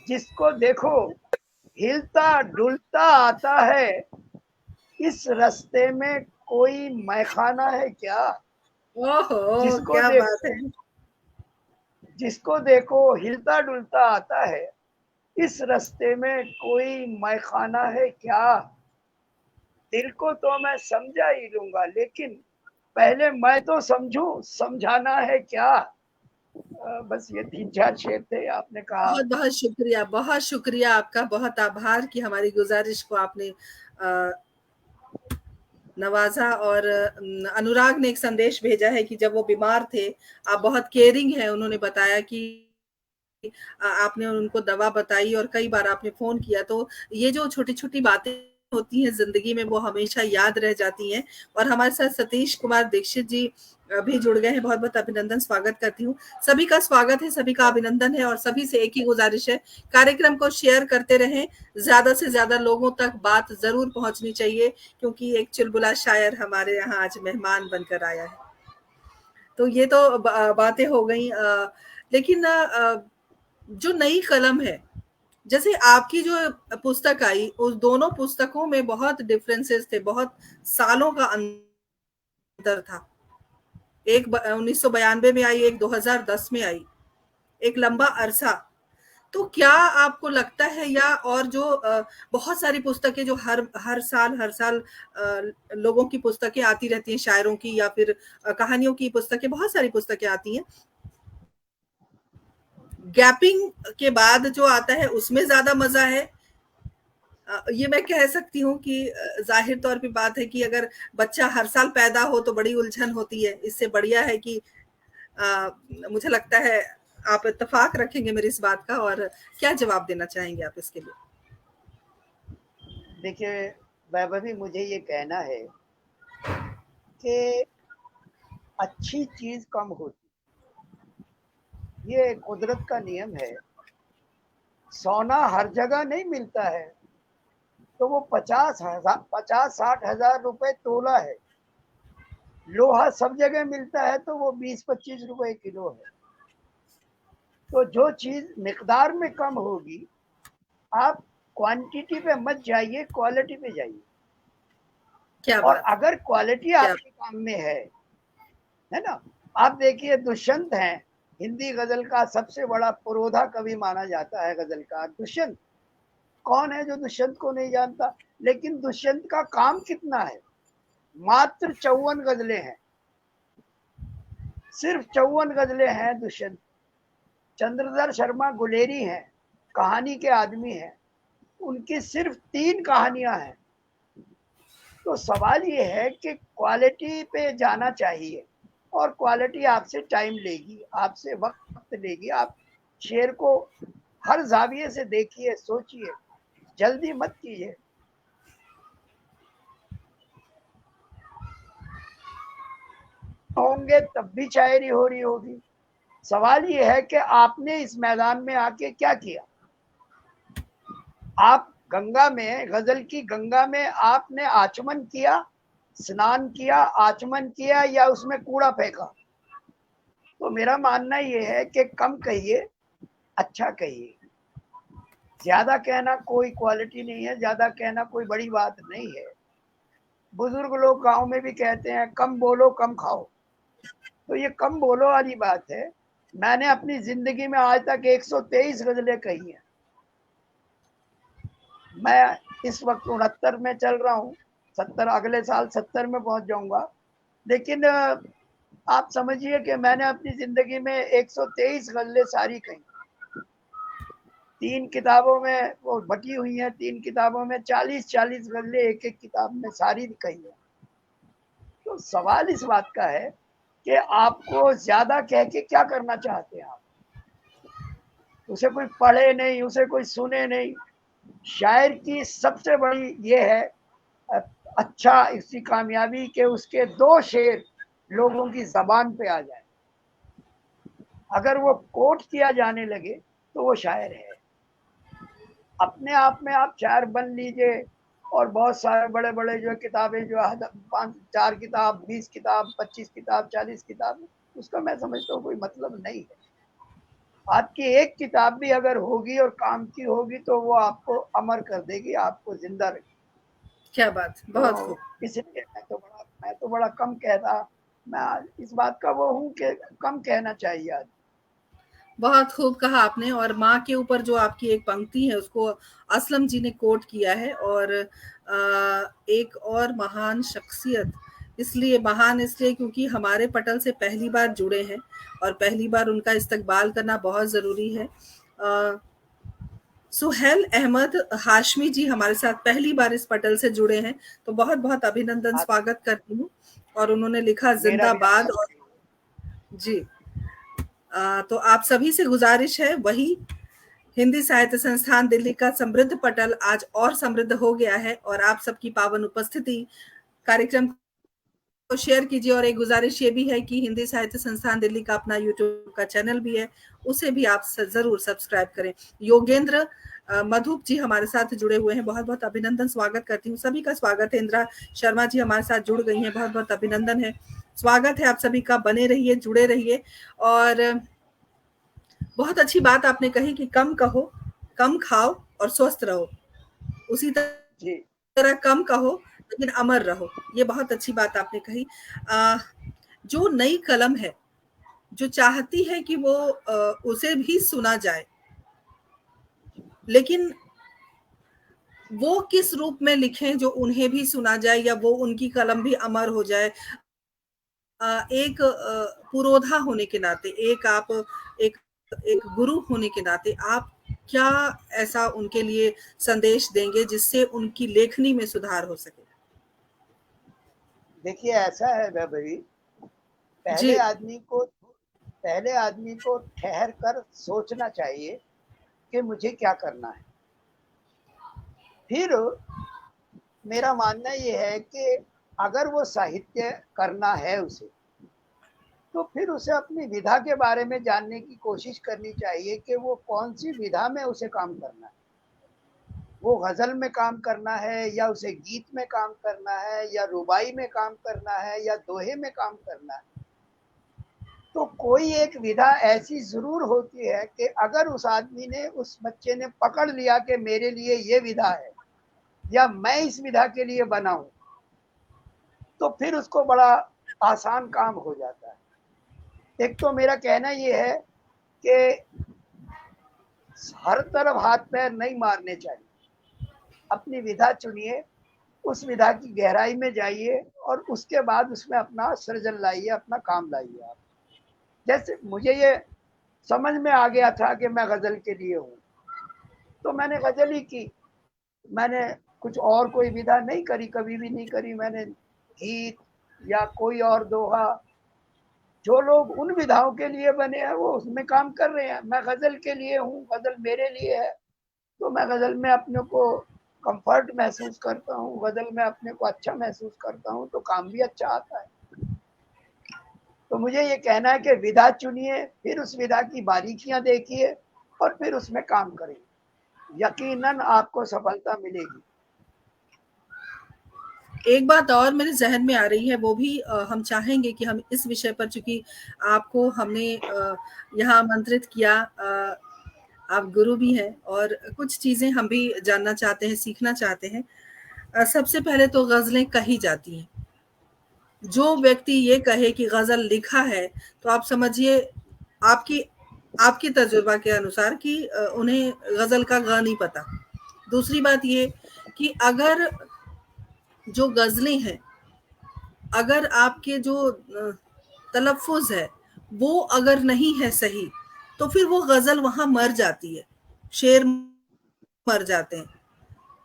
जिसको देखो हिलता डुलता आता है। इस रास्ते में कोई मैखाना है क्या? ओहो, जिसको क्या बात है। देखो जिसको देखो हिलता डुलता आता है। इस रास्ते में कोई मैखाना है क्या? दिल को तो मैं समझा ही लूंगा, लेकिन पहले मैं तो समझूं, समझाना है क्या? बस ये 3-4 शेर थे, आपने कहा। बहुत बहुत शुक्रिया, बहुत शुक्रिया आपका, बहुत आभार कि हमारी गुजारिश को आपने अ, नवाजा। और अनुराग ने एक संदेश भेजा है कि जब वो बीमार थे, आप बहुत केयरिंग है, उन्होंने बताया कि आपने उनको दवा बताई और कई बार आपने फ़ोन किया, तो ये जो छोटी-छोटी बातें होती हैं ज़िंदगी में, वो हमेशा याद रह जाती हैं। और हमारे साथ सतीश कुमार दीक्षित जी भी जुड़ गए हैं, बहुत-बहुत अभिनंदन, स्वागत करती हूँ। सभी का स्वागत है, सभी का अभिनंदन है और सभी से एक ही गुज़ारिश है, कार्यक्रम को शेयर करते रहें, ज़्यादा से ज़्यादा लोगों तक बात ज़रूर पहुँचनी चाहिए, क्योंकि एक चुलबुला शायर हमारे यहाँ आज मेहमान बनकर आया है। तो ये तो बातें हो गई, लेकिन जो नई कलम है, जैसे आपकी जो पुस्तक आई, उस दोनों पुस्तकों में बहुत डिफरेंसेस थे, बहुत सालों का अंतर था। एक 1992 में आई, एक 2010 में आई, एक लंबा अरसा। तो क्या आपको लगता है, या और जो बहुत सारी पुस्तकें जो हर हर साल लोगों की पुस्तकें आती रहती हैं, शायरों की या फिर कहानियों की पुस्तकें, बहुत सारी पुस्तकें आती हैं, गैपिंग के बाद जो आता है उसमें ज्यादा मजा है? ये मैं कह सकती हूँ कि जाहिर तौर पे बात है कि अगर बच्चा हर साल पैदा हो तो बड़ी उलझन होती है, इससे बढ़िया है कि मुझे लगता है आप इत्तेफाक रखेंगे मेरी इस बात का, और क्या जवाब देना चाहेंगे आप इसके लिए? देखिए वैभवी, मुझे ये कहना है कि अच्छी चीज कम होती, ये कुदरत का नियम है। सोना हर जगह नहीं मिलता है, तो वो 50-60 हजार रुपए तोला है। लोहा सब जगह मिलता है, तो वो 20-25 रुपए किलो है। तो जो चीज मिकदार में कम होगी, आप क्वांटिटी पे मत जाइए, क्वालिटी पे जाइए। क्या और बात अगर क्वालिटी क्या आपके काम में है ना। आप देखिए दुष्यंत हैं, हिंदी गजल का सबसे बड़ा पुरोधा कवि माना जाता है गजलकार दुष्यंत। कौन है जो दुष्यंत को नहीं जानता? लेकिन दुष्यंत का काम कितना है? मात्र 54 गजलें हैं, सिर्फ 54 गजलें हैं दुष्यंत। चंद्रधर शर्मा गुलेरी हैं, कहानी के आदमी हैं, उनकी सिर्फ 3 कहानियां हैं। तो सवाल ये है कि क्वालिटी पे जाना चाहिए, और क्वालिटी आपसे टाइम लेगी, आपसे वक्त लेगी। आप शेर को हर जाविये से देखिए, सोचिए, जल्दी मत कीजिए। होंगे तब भी शायरी हो रही होगी। सवाल ये है कि आपने इस मैदान में आके क्या किया। आप गंगा में, गजल की गंगा में आपने आचमन किया, स्नान किया, आचमन किया, या उसमें कूड़ा फेंका? तो मेरा मानना ये है कि कम कहिए, अच्छा कहिए। ज्यादा कहना कोई क्वालिटी नहीं है, ज्यादा कहना कोई बड़ी बात नहीं है। बुजुर्ग लोग गांव में भी कहते हैं कम बोलो कम खाओ। तो ये कम बोलो वाली बात है। मैंने अपनी जिंदगी में आज तक 123 गजलें कही हैं। मैं इस वक्त 69 में चल रहा हूँ, 70, अगले साल 70 में पहुंच जाऊंगा। लेकिन आप समझिए कि मैंने अपनी जिंदगी में 123 गजलें सारी कही। 3 किताबों में वो बटी हुई हैं, 3 किताबों में 40-40 गजलें एक एक किताब में सारी कही है। तो सवाल इस बात का है कि आपको ज्यादा कह के क्या करना चाहते हैं आप? उसे कोई पढ़े नहीं, उसे कोई सुने नहीं। शायर की सबसे बड़ी ये है अच्छा इसकी कामयाबी के उसके 2 शेर लोगों की जबान पे आ जाए। अगर वो कोट किया जाने लगे तो वो शायर है। अपने आप में आप शायर बन लीजिए, और बहुत सारे बड़े बड़े जो किताबें जो 4 किताब, 20 किताब, 25 किताब, 40 किताब, उसका मैं समझता हूँ कोई मतलब नहीं है। आपकी एक किताब भी अगर होगी और काम की होगी तो वो आपको अमर कर देगी, आपको जिंदा रखेगी। क्या बात, बहुत तो खूब। इसलिए मैं तो बड़ा कम कहता। मैं इस बात का वो हूँ कि कम कहना चाहिए आज। बहुत खूब कहा आपने। और माँ के ऊपर जो आपकी एक पंक्ति है, उसको असलम जी ने कोट किया है। और एक और महान शख्सियत, इसलिए महान इसलिए क्योंकि हमारे पटल से पहली बार जुड़े हैं, और पहली बार उनका इस्तकबाल करना बहुत ज़रूरी है। सुहेल अहमद हाशमी जी हमारे साथ पहली बार इस पटल से जुड़े हैं, तो बहुत बहुत अभिनंदन, स्वागत करती हूँ। और उन्होंने लिखा मेरा भी जिंदाबाद। आपका और जी, तो आप सभी से गुजारिश है, वही हिंदी साहित्य संस्थान दिल्ली का समृद्ध पटल आज और समृद्ध हो गया है, और आप सबकी पावन उपस्थिति कार्यक्रम को शेयर कीजिए। और एक गुजारिश ये भी है कि हिंदी साहित्य संस्थान दिल्ली का अपना यूट्यूब का चैनल भी है, उसे भी आप जरूर सब्सक्राइब करें। योगेंद्र मधुप जी हमारे साथ जुड़े हुए हैं, बहुत बहुत अभिनंदन, स्वागत करती हूँ, सभी का स्वागत है। इंदिरा शर्मा जी हमारे साथ जुड़ गई हैं, बहुत बहुत अभिनंदन है, स्वागत है आप सभी का, बने रहिए, जुड़े रहिए। और बहुत अच्छी बात आपने कही कि कम कहो, कम खाओ और स्वस्थ रहो, उसी तरह कम कहो लेकिन अमर रहो, ये बहुत अच्छी बात आपने कही। जो नई कलम है, जो चाहती है कि वो उसे भी सुना जाए, लेकिन वो किस रूप में लिखें जो उन्हें भी सुना जाए या वो उनकी कलम भी अमर हो जाए। एक पुरोधा होने के नाते, एक एक गुरु होने के नाते आप क्या ऐसा उनके लिए संदेश देंगे जिससे उनकी लेखनी में सुधार हो सके? देखिए, ऐसा है वैभवी, पहले आदमी को ठहर कर सोचना चाहिए कि मुझे क्या करना है। फिर मेरा मानना ये है कि अगर वो साहित्य करना है उसे, तो फिर उसे अपनी विधा के बारे में जानने की कोशिश करनी चाहिए कि वो कौन सी विधा में उसे काम करना है। वो गजल में काम करना है, या उसे गीत में काम करना है, या रुबाई में काम करना है, या दोहे में काम करना है। तो कोई एक विधा ऐसी जरूर होती है कि अगर उस आदमी ने, उस बच्चे ने पकड़ लिया कि मेरे लिए ये विधा है या मैं इस विधा के लिए बना हूं, तो फिर उसको बड़ा आसान काम हो जाता है। एक तो मेरा कहना ये है कि हर तरफ हाथ पैर नहीं मारने चाहिए, अपनी विधा चुनिए, उस विधा की गहराई में जाइए और उसके बाद उसमें अपना सृजन लाइए, अपना काम लाइए। आप जैसे मुझे ये समझ में आ गया था कि मैं गजल के लिए हूँ, तो मैंने गजल ही की, मैंने कुछ और कोई विधा नहीं करी, कभी भी नहीं करी मैंने गीत या कोई और दोहा। जो लोग उन विधाओं के लिए बने हैं वो उसमें काम कर रहे हैं, मैं गजल के लिए हूँ, गजल मेरे लिए है, तो मैं गजल में अपने को कंफर्ट महसूस करता हूँ, गजल में अपने को अच्छा महसूस करता हूँ, तो काम भी अच्छा आता है। तो मुझे ये कहना है कि विधा चुनिए, फिर उस विधा की बारीकियां देखिए और फिर उसमें काम करिए, यकीनन आपको सफलता मिलेगी। एक बात और मेरे जहन में आ रही है, वो भी हम चाहेंगे कि हम इस विषय पर, चूंकि आपको हमने यहाँ आमंत्रित किया, आप गुरु भी हैं और कुछ चीजें हम भी जानना चाहते हैं, सीखना चाहते हैं। सबसे पहले तो गजलें कही जाती हैं, जो व्यक्ति ये कहे कि गजल लिखा है, तो आप समझिए आपकी आपकी तजुर्बा के अनुसार कि उन्हें गजल का ग नहीं पता। दूसरी बात ये कि अगर जो गजलें हैं, अगर आपके जो तलफ़ुज़ है वो अगर नहीं है सही, तो फिर वो गजल वहां मर जाती है, शेर मर जाते हैं।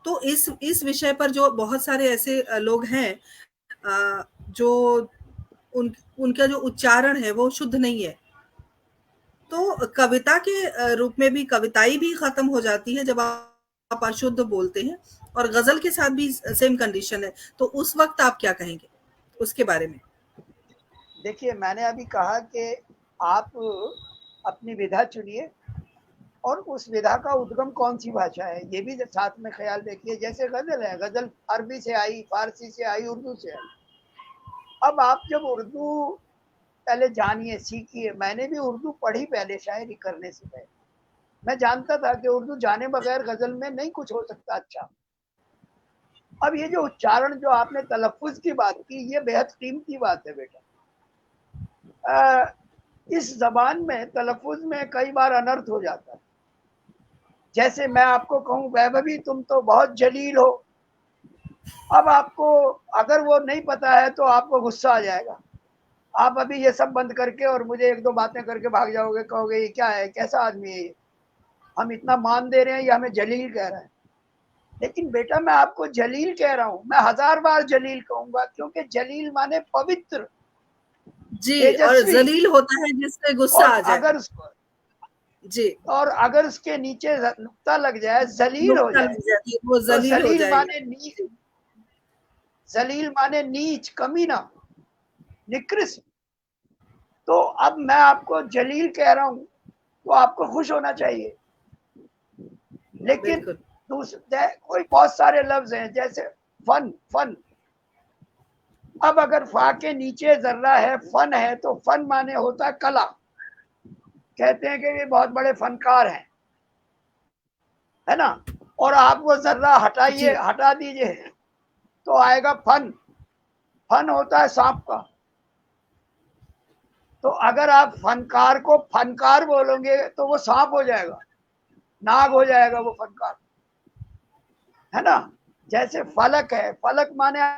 तो इस विषय पर जो बहुत सारे ऐसे लोग हैं जो उनका जो उच्चारण है वो शुद्ध नहीं है, तो कविता के रूप में भी कविताई भी खत्म हो जाती है जब आप अशुद्ध बोलते हैं, और गजल के साथ भी सेम कंडीशन है। तो उस वक्त आप क्या कहेंगे उसके बारे में? देखिए, मैंने अभी कहा कि आप अपनी विधा चुनिए और उस विधा का उद्गम कौन सी भाषा है ये भी साथ में ख्याल रखिए। जैसे गजल है, गजल अरबी से आई, फारसी से आई, उर्दू से आई। अब आप जब उर्दू पहले जानिए, सीखिए। मैंने भी उर्दू पढ़ी पहले, शायरी करने से पहले मैं जानता था कि उर्दू जाने बगैर गजल में नहीं कुछ हो सकता अच्छा। अब ये जो उच्चारण, जो आपने तलफ़ुज़ की बात की, ये बेहद कीमती बात है बेटा। इस जबान में, तलफ़ुज़ में कई बार अनर्थ हो जाता है। जैसे मैं आपको कहूँ, वैभवी तुम तो बहुत जलील हो, अब आपको अगर वो नहीं पता है तो आपको गुस्सा आ जाएगा। आप अभी ये सब बंद करके और मुझे एक दो बातें करके भाग जाओगे, कहोगे ये क्या है, कैसा आदमी है ये, हम इतना मान दे रहे हैं, ये हमें जलील कह रहा है। लेकिन बेटा मैं आपको जलील कह रहा हूँ, मैं 1000 बार जलील कहूंगा, क्योंकि जलील माने पवित्र। जी, और तेजस्वी, जलील होता है जिससे गुस्सा और आ जाए। अगर जी, और अगर उसके नीचे नुक्ता लग जाए, जलील हो नुक्ता जाए। लग जाती है, वो तो जलील हो जाएगा। जलील माने नीच, कमीना, निकृष्ट। तो अब मैं आपको जलील कह रहा हूं, तो आपको खुश होना चाहिए। लेकिन बिल्कुल, दूसरे कोई बहुत सारे लफ्ज हैं, जैसे फन। फन, अब अगर फा के नीचे जर्रा है, फन है, तो फन माने होता कला। कहते हैं कि ये बहुत बड़े फनकार हैं, है ना। और आप वो जर्रा हटाइए, जी, हटा दीजिए, तो आएगा फन। फन होता है सांप का। तो अगर आप फनकार को फनकार बोलोगे तो वो सांप हो जाएगा, नाग हो जाएगा वो फनकार, है ना। जैसे फलक है, फलक माने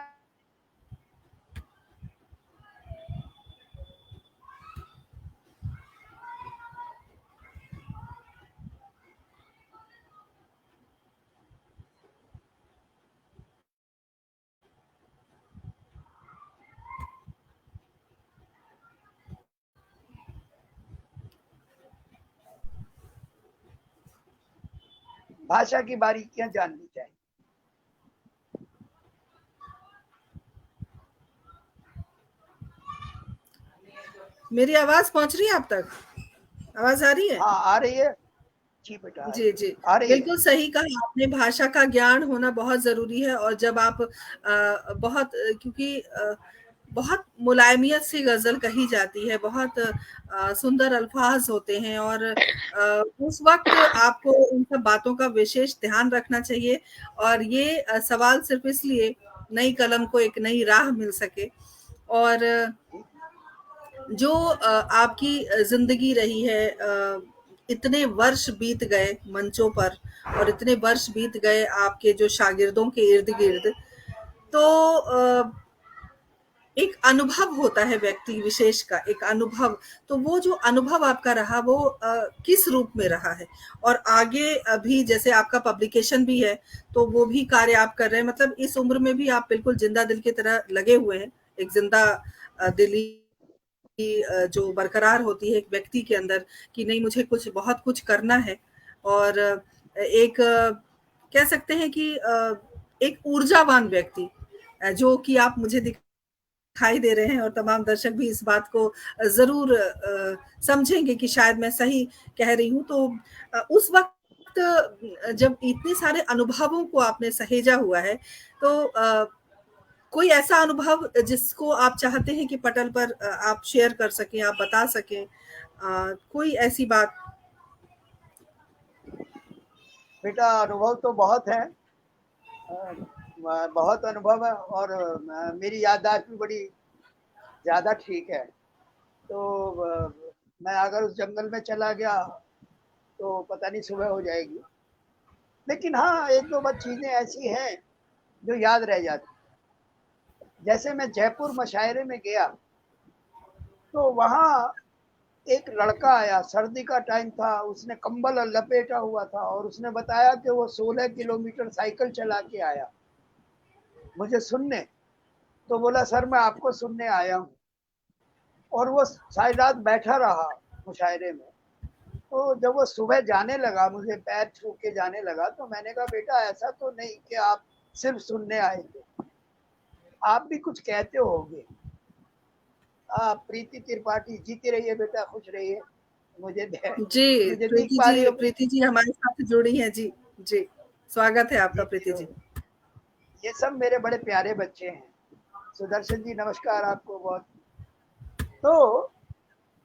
भाषा की बारीकियां जाननी चाहिए। मेरी आवाज़ पहुँच रही है आप तक? आवाज़ आ रही है? हाँ, आ रही है। जी बेटा, आ रही जी, है, जी। आ रही है। बिल्कुल सही कहा आपने, भाषा का ज्ञान होना बहुत ज़रूरी है। और जब आप क्योंकि बहुत मुलायमियत से ग़ज़ल कही जाती है, बहुत सुंदर अल्फ़ाज़ होते हैं, और उस वक़्त आपको उन सब बातों का विशेष ध्यान रखना चाहिए। और ये सवाल सिर्फ़ इसलिए नई कलम को एक नई राह मिल सके। और जो आपकी ज़िंदगी रही है, इतने वर्ष बीत गए मंचों पर, और इतने वर्ष बीत गए आपके जो शागिर्दों के इर्द-गिर्द, तो एक अनुभव होता है व्यक्ति विशेष का, एक अनुभव। तो वो जो अनुभव आपका रहा, वो किस रूप में रहा है? और आगे अभी जैसे आपका पब्लिकेशन भी है, तो वो भी कार्य आप कर रहे हैं। मतलब इस उम्र में भी आप बिल्कुल जिंदा दिल की तरह लगे हुए हैं। एक जिंदा दिली जो बरकरार होती है एक व्यक्ति के अंदर, कि नहीं, मुझे कुछ बहुत कुछ करना है। और एक कह सकते हैं कि एक ऊर्जावान व्यक्ति, जो कि आप मुझे दिखाई दे रहे हैं, और तमाम दर्शक भी इस बात को ज़रूर समझेंगे कि शायद मैं सही कह रही हूँ। तो उस वक़्त जब इतने सारे अनुभवों को आपने सहेजा हुआ है, तो कोई ऐसा अनुभव जिसको आप चाहते हैं कि पटल पर आप शेयर कर सकें, आप बता सकें? कोई ऐसी बात? बेटा, अनुभव तो बहुत है, बहुत अनुभव है। और मेरी याददाश्त भी बड़ी ज़्यादा ठीक है। तो मैं अगर उस जंगल में चला गया तो पता नहीं सुबह हो जाएगी। लेकिन हाँ, एक दो बात चीज़ें ऐसी हैं जो याद रह जाती। जैसे मैं जयपुर मशायरे में गया, तो वहाँ एक लड़का आया, सर्दी का टाइम था, उसने कंबल लपेटा हुआ था, और उसने बताया कि वो 16 किलोमीटर साइकिल चला के आया मुझे सुनने। तो बोला, सर मैं आपको सुनने आया हूँ। और वो सारी रात बैठा रहा मुशायरे में। तो जब वो सुबह जाने लगा, मुझे पैर छू के जाने लगा, तो मैंने कहा, बेटा ऐसा तो नहीं कि आप सिर्फ सुनने आए थे, आप भी कुछ कहते होगे। प्रीति त्रिपाठी, जीती रहिए बेटा, खुश रहिए। मुझे जी, मुझे दिख पा रही हो। प्रीति जी हमारे साथ जुड़ी हैं। जी, जी। स्वागत है आपका जीती प्रीति जी। रहो। ये सब मेरे बड़े प्यारे बच्चे हैं। सुदर्शन जी, नमस्कार आपको बहुत। तो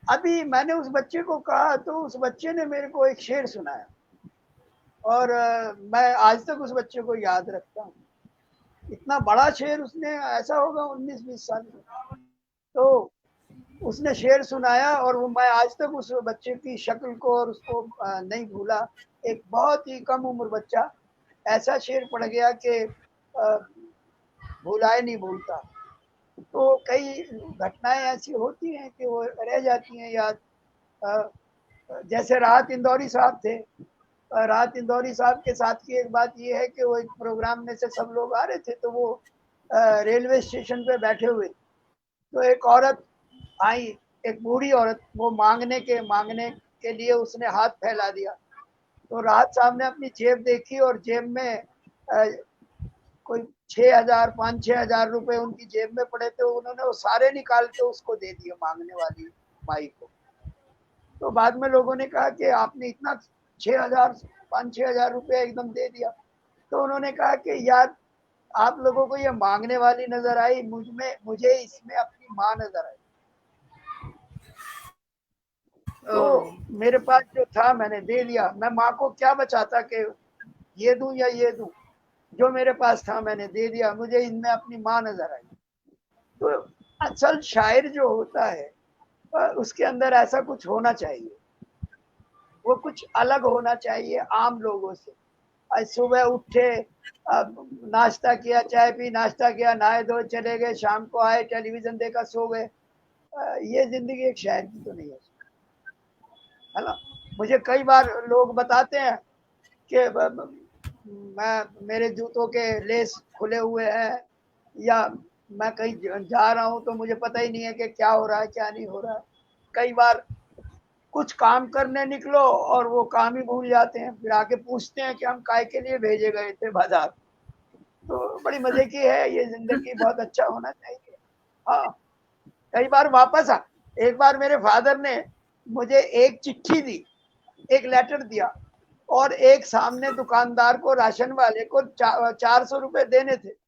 अभी मैंने उस बच्चे को कहा, तो उस बच्चे ने मेरे को एक शेर सुनाया, और मैं आज तक उस बच्चे को याद रखता हूँ। इतना बड़ा शेर उसने, ऐसा होगा 19-20 साल में। तो उसने शेर सुनाया, और वो मैं आज तक उस बच्चे की शक्ल को और उसको नहीं भूला। एक बहुत ही कम उम्र बच्चा ऐसा शेर पढ़ गया कि भूलाए नहीं भूलता। तो कई घटनाएं ऐसी होती हैं कि वो रह जाती हैं याद। जैसे राहत इंदौरी साहब थे। राहत इंदौरी साहब के साथ की एक बात ये है कि वो एक प्रोग्राम में से सब लोग आ रहे थे, तो वो रेलवे स्टेशन पे बैठे हुए। तो एक औरत आई एक बूढ़ी औरत, वो मांगने के लिए उसने हाथ फैला दिया। तो राहत साहब ने अपनी जेब देखी और जेब में कोई 6,000 5-6 हजार रुपए उनकी जेब में पड़े थे। उन्होंने वो सारे निकाल के उसको दे दिए मांगने वाली माई को। तो बाद में लोगों ने कहा कि आपने इतना 6,000 5-6 हजार रुपये एकदम दे दिया। तो उन्होंने कहा कि यार, आप लोगों को ये मांगने वाली नजर आई, मुझे इसमें अपनी माँ नजर आई। तो ओह! मेरे पास जो था मैंने दे दिया। मैं माँ को क्या बचाता कि ये दूं या ये दूं। जो मेरे पास था मैंने दे दिया, मुझे इनमें अपनी माँ नजर आई। तो असल शायर जो होता है उसके अंदर ऐसा कुछ होना चाहिए, वो कुछ अलग होना चाहिए आम लोगों से। आज सुबह उठे, नाश्ता किया, चाय पी, नाश्ता किया, नहाए धोए चले गए, शाम को आए, टेलीविजन देखा, सो गए। ये जिंदगी एक शायर की तो नहीं है ना। मुझे कई बार लोग बताते हैं कि मैं मेरे जूतों के लेस खुले हुए हैं, या मैं कहीं जा रहा हूं तो मुझे पता ही नहीं है कि क्या हो रहा है क्या नहीं हो रहा है। कई बार कुछ काम करने निकलो और वो काम ही भूल जाते हैं, फिर आके पूछते हैं कि हम काय के लिए भेजे गए थे बाजार। तो बड़ी मजे की है ये जिंदगी, बहुत अच्छा होना चाहिए। हाँ, कई बार वापस आ एक बार मेरे फादर ने मुझे एक चिट्ठी दी, एक लेटर दिया, और एक सामने दुकानदार को, राशन वाले को 400 रुपए देने थे।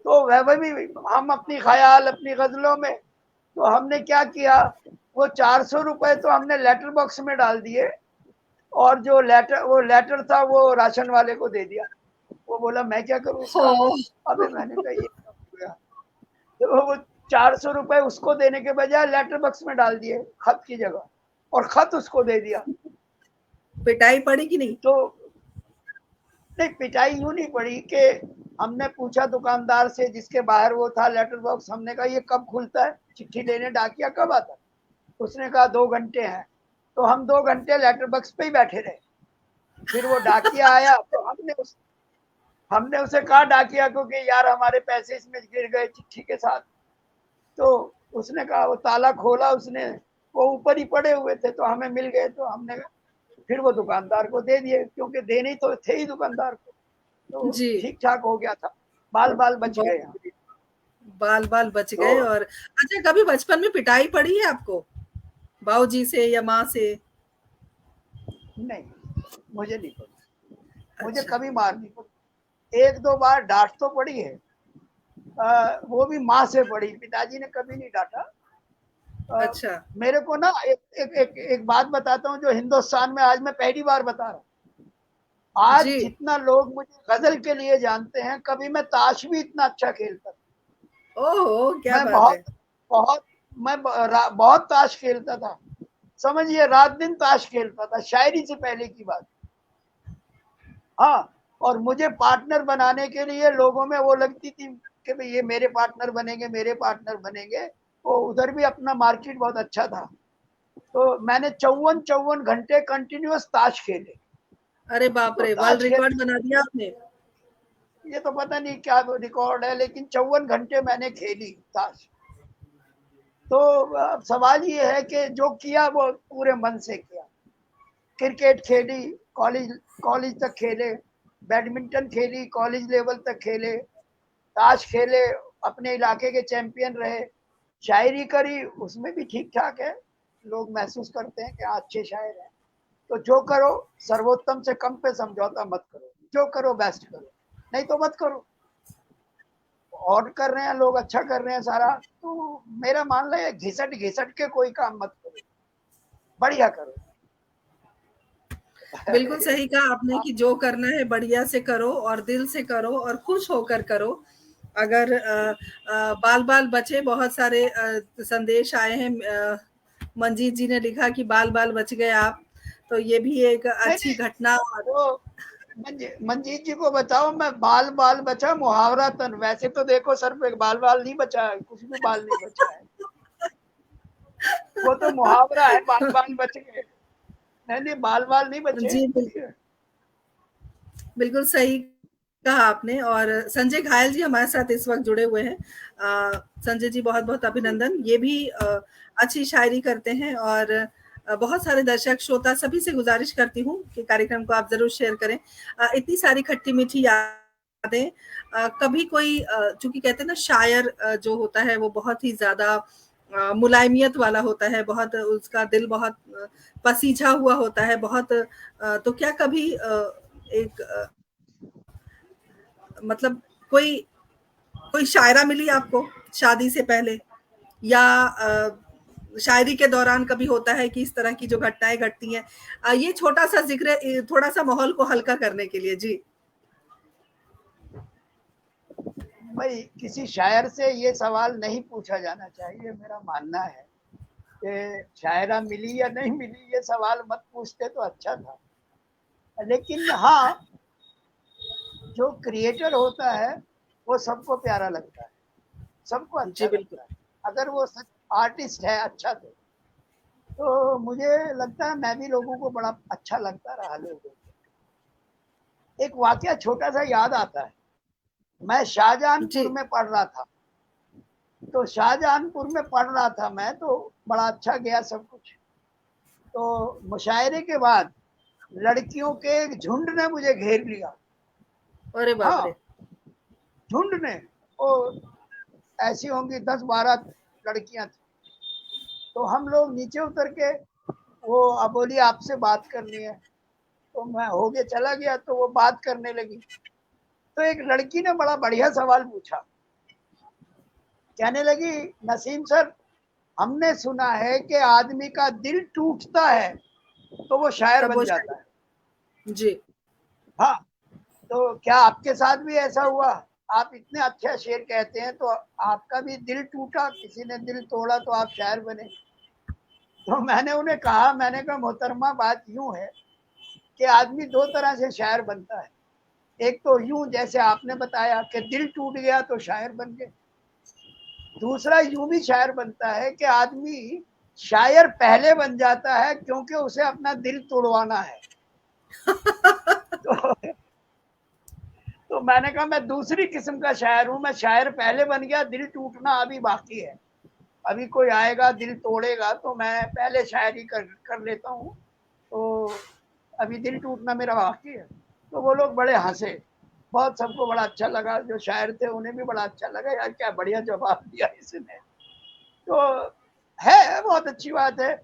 तो वह भी हम अपनी ख्याल अपनी गजलों में, तो हमने क्या किया, वो 400 रुपए तो हमने लेटर बॉक्स में डाल दिए, और जो लेटर था वो राशन वाले को दे दिया। वो बोला मैं क्या करूं इसका। ओह! अबे मैंने कहा ये क्या हो गया। तो वो 400 रुपए उसको देने के बजाय लेटर बॉक्स में डाल दिए खत की जगह, और खत उसको दे दिया। पिटाई पड़ी कि नहीं? तो नहीं, पिटाई यूं नहीं पड़ी कि हमने पूछा दुकानदार से जिसके बाहर वो था लेटर बॉक्स, हमने कहा ये कब खुलता है, चिट्ठी लेने डाकिया कब आता है। उसने कहा 2 घंटे हैं। तो हम 2 घंटे लेटर बॉक्स पे ही बैठे रहे। फिर वो डाकिया आया तो हमने उसे कहा डाकिया को कि यार हमारे पैसे इसमें गिर गए चिट्ठी के साथ। तो उसने कहा, वो ताला खोला उसने, वो ऊपर ही पड़े हुए थे तो हमें मिल गए। तो हमने फिर वो दुकानदार को दे दिए, क्योंकि देने तो थे ही दुकानदार को। तो जी, ठीक ठाक हो गया था, बाल बाल बच बहुत गए। बढ़िया। बाल-बाल बच तो गए। और अच्छा, कभी बचपन में पिटाई पड़ी है आपको? बाबूजी से या माँ से? नहीं, मुझे नहीं पड़ी, मुझे अच्छा, कभी मार नहीं पड़ी। 1-2 बार डांट तो पड़ी है, वो भी माँ से पड़ी, पिताजी ने कभी नहीं डांटा। अच्छा। मेरे को ना एक बात बताता हूँ जो हिंदुस्तान में आज मैं पहली बार बता रहा हूँ। आज जी। जितना लोग मुझे गजल के लिए जानते हैं, कभी मैं ताश भी इतना अच्छा खेलता था। ओहो! क्या मैं बात बहुत है। बहुत बहुत ताश खेलता था। समझिए रात दिन ताश खेलता था, शायरी से पहले की बात। हाँ, और मुझे पार्टनर बनाने के लिए लोगों में वो लगती थी कि भाई ये मेरे पार्टनर बनेंगे, मेरे पार्टनर बनेंगे। वो उधर भी अपना मार्केट बहुत अच्छा था। तो मैंने 54-54 घंटे कंटिन्यूअस ताश खेले। अरे बाप तो रे! वर्ल्ड ताश रिकॉर्ड खेलने, बना दिया आपने। ये तो पता नहीं क्या रिकॉर्ड है, लेकिन 54 घंटे मैंने खेली ताश। तो अब सवाल ये है कि जो किया वो पूरे मन से किया। क्रिकेट खेली, कॉलेज कॉलेज तक खेले, बैडमिंटन खेली, कॉलेज लेवल तक खेले, ताश खेले, अपने इलाके के चैंपियन रहे। शायरी करी, उसमें भी ठीक ठाक है, लोग महसूस करते हैं कि हाँ अच्छे शायर हैं। तो जो करो, सर्वोत्तम से कम पे समझौता मत करो, जो करो बेस्ट करो, नहीं तो मत करो। और कर रहे हैं लोग, अच्छा कर रहे हैं सारा, तो मेरा मानना है घिसट घिसट के कोई काम मत करो, बढ़िया करो। बिल्कुल सही कहा आपने कि जो करना है बढ़िया से करो और दिल से करो और खुश होकर करो। अगर बाल-बाल बचे, बहुत सारे संदेश आए हैं। मंजीत जी ने लिखा कि बाल-बाल बच गए आप, तो ये भी एक नहीं अच्छी नहीं, घटना। वो मंजीत जी को बताओ, मैं बाल बाल बचा मुहावरा तन, वैसे तो देखो सर पे बाल बाल नहीं बचा है, कुछ भी बाल नहीं बचा है। वो तो मुहावरा है, बाल बाल बच गए। नहीं नहीं, बाल बाल नहीं बचे। जी, बिल्कुल सही कहा आपने। और संजय घायल जी हमारे साथ इस वक्त जुड़े हुए हैं। संजय जी बहुत बहुत जी अभिनंदन। ये भी अच्छी शायरी करते हैं और बहुत सारे दर्शक श्रोता सभी से गुजारिश करती हूँ कि कार्यक्रम को आप जरूर शेयर करें। इतनी सारी खट्टी मीठी यादें। कभी कोई चूंकि कहते हैं ना शायर जो होता है वो बहुत ही ज्यादा मुलायमियत वाला होता है, बहुत उसका दिल बहुत पसीजा हुआ होता है बहुत। तो क्या कभी एक मतलब कोई कोई शायरा मिली आपको शादी से पहले, या शायरी के दौरान कभी होता है कि इस तरह की जो घटनाएं घटती हैं? ये छोटा सा जिक्र थोड़ा सा माहौल को हल्का करने के लिए जी। भाई, किसी शायर से ये सवाल नहीं पूछा जाना चाहिए, मेरा मानना है कि शायरा मिली या नहीं मिली ये सवाल मत पूछते तो अच्छा था। लेकिन हाँ, जो क्रिएटर होता है वो सबको प्यारा लगता है, सबको अच्छा जी बिल्कुल। लगता है। अगर वो सच आर्टिस्ट है अच्छा, तो मुझे लगता है मैं भी लोगों को बड़ा अच्छा लगता रहा लोगों को। एक वाकया छोटा सा याद आता है। मैं जी। शाहजहानपुर में पढ़ रहा था, तो शाहजहानपुर में पढ़ रहा था मैं, तो बड़ा अच्छा गया सब कुछ। तो मुशायरे के बाद लड़कियों के एक झुंड ने मुझे घेर लिया। अरे बाप रे। हाँ, झुंड ने, वो ऐसी होंगी 10-12 लड़कियां थी। तो हम लोग नीचे उतर के, वो अब बोली आपसे बात करनी है, तो मैं हो गया चला गया, तो वो बात करने लगी। तो एक लड़की ने बड़ा बढ़िया सवाल पूछा, कहने लगी नसीम सर, हमने सुना है कि आदमी का दिल टूटता है तो वो शायर तब बन वो जाता है। शायरी। जी। हाँ, तो क्या आपके साथ भी ऐसा हुआ? आप इतने अच्छा शेर कहते हैं, तो आपका भी दिल टूटा, किसी ने दिल तोड़ा तो आप शायर बने? तो मैंने उन्हें कहा, मैंने कहा मोहतरमा बात यूं है कि आदमी दो तरह से शायर बनता है। एक तो यूं जैसे आपने बताया कि दिल टूट गया तो शायर बन गए। दूसरा यूं भी शायर बनता है कि आदमी शायर पहले बन जाता है क्योंकि उसे अपना दिल तोड़वाना है। तो, तो मैंने कहा मैं दूसरी किस्म का शायर हूं, मैं शायर पहले बन गया, दिल टूटना अभी बाकी है। अभी कोई आएगा दिल तोड़ेगा तो मैं पहले शायरी कर लेता हूँ। तो अभी दिल टूटना मेरा बाकी है। तो वो लोग बड़े हंसे, बहुत सबको बड़ा अच्छा लगा, जो शायर थे उन्हें भी बड़ा अच्छा लगा, यार क्या बढ़िया जवाब दिया इसने। तो है, बहुत अच्छी बात है,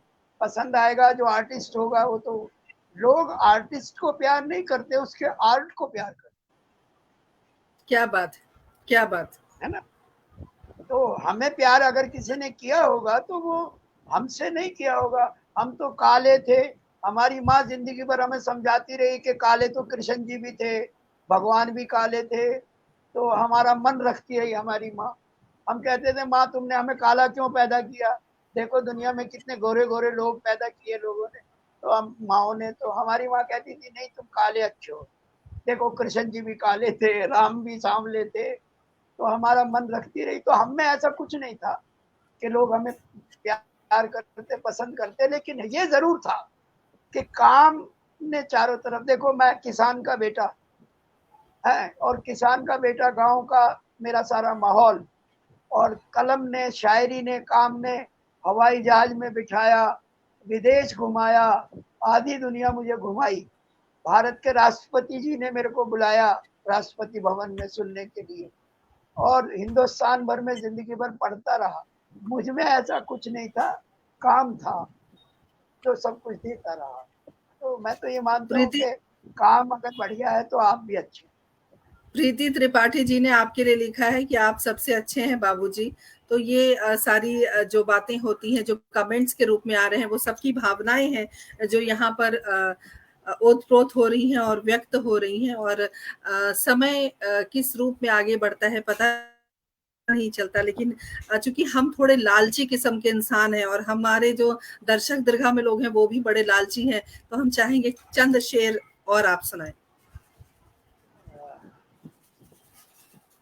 पसंद आएगा। जो आर्टिस्ट होगा वो तो, लोग आर्टिस्ट को प्यार नहीं करते, उसके आर्ट को प्यार करते क्या बात है, क्या बात। है ना। तो हमें प्यार अगर किसी ने किया होगा तो वो हमसे नहीं किया होगा। हम तो काले थे, हमारी माँ जिंदगी भर हमें समझाती रही कि काले तो कृष्ण जी भी थे, भगवान भी काले थे। तो हमारा मन रखती है हमारी माँ। हम कहते थे माँ तुमने हमें काला क्यों पैदा किया, देखो दुनिया में कितने गोरे गोरे लोग पैदा किए लोगों ने। तो हम माओ ने, तो हमारी माँ कहती थी नहीं तुम काले अच्छे हो, देखो कृष्ण जी भी काले थे, राम भी सांवले थे। तो हमारा मन रखती रही। तो हम में ऐसा कुछ नहीं था कि लोग हमें प्यार करते पसंद करते, लेकिन ये जरूर था कि काम ने चारों तरफ, देखो मैं किसान का बेटा है, और किसान का बेटा, गांव का मेरा सारा माहौल, और कलम ने, शायरी ने, काम ने हवाई जहाज में बिठाया, विदेश घुमाया, आधी दुनिया मुझे घुमाई। भारत के राष्ट्रपति जी ने मेरे को बुलाया राष्ट्रपति भवन में सुनने के लिए, और हिंदुस्तान भर में जिंदगी भर पढ़ता रहा। मुझ में ऐसा कुछ नहीं था, काम था जो सब कुछ देता रहा। तो मैं तो ये मानता हूँ प्रीति कि काम अगर बढ़िया है तो आप भी अच्छे। प्रीति त्रिपाठी जी ने आपके लिए लिखा है कि आप सबसे अच्छे हैं बाबूजी। तो ये सारी जो बातें होती हैं, जो कमेंट्स के रूप में आ रहे हैं, वो सबकी भावनाएं हैं जो यहाँ पर ओतप्रोत हो रही हैं और व्यक्त हो रही हैं। और समय किस रूप में आगे बढ़ता है पता नहीं चलता, लेकिन चूंकि हम थोड़े लालची किस्म के इंसान हैं और हमारे जो दर्शक दीर्घा में लोग हैं वो भी बड़े लालची हैं, तो हम चाहेंगे चंद शेर और आप सुनाएं।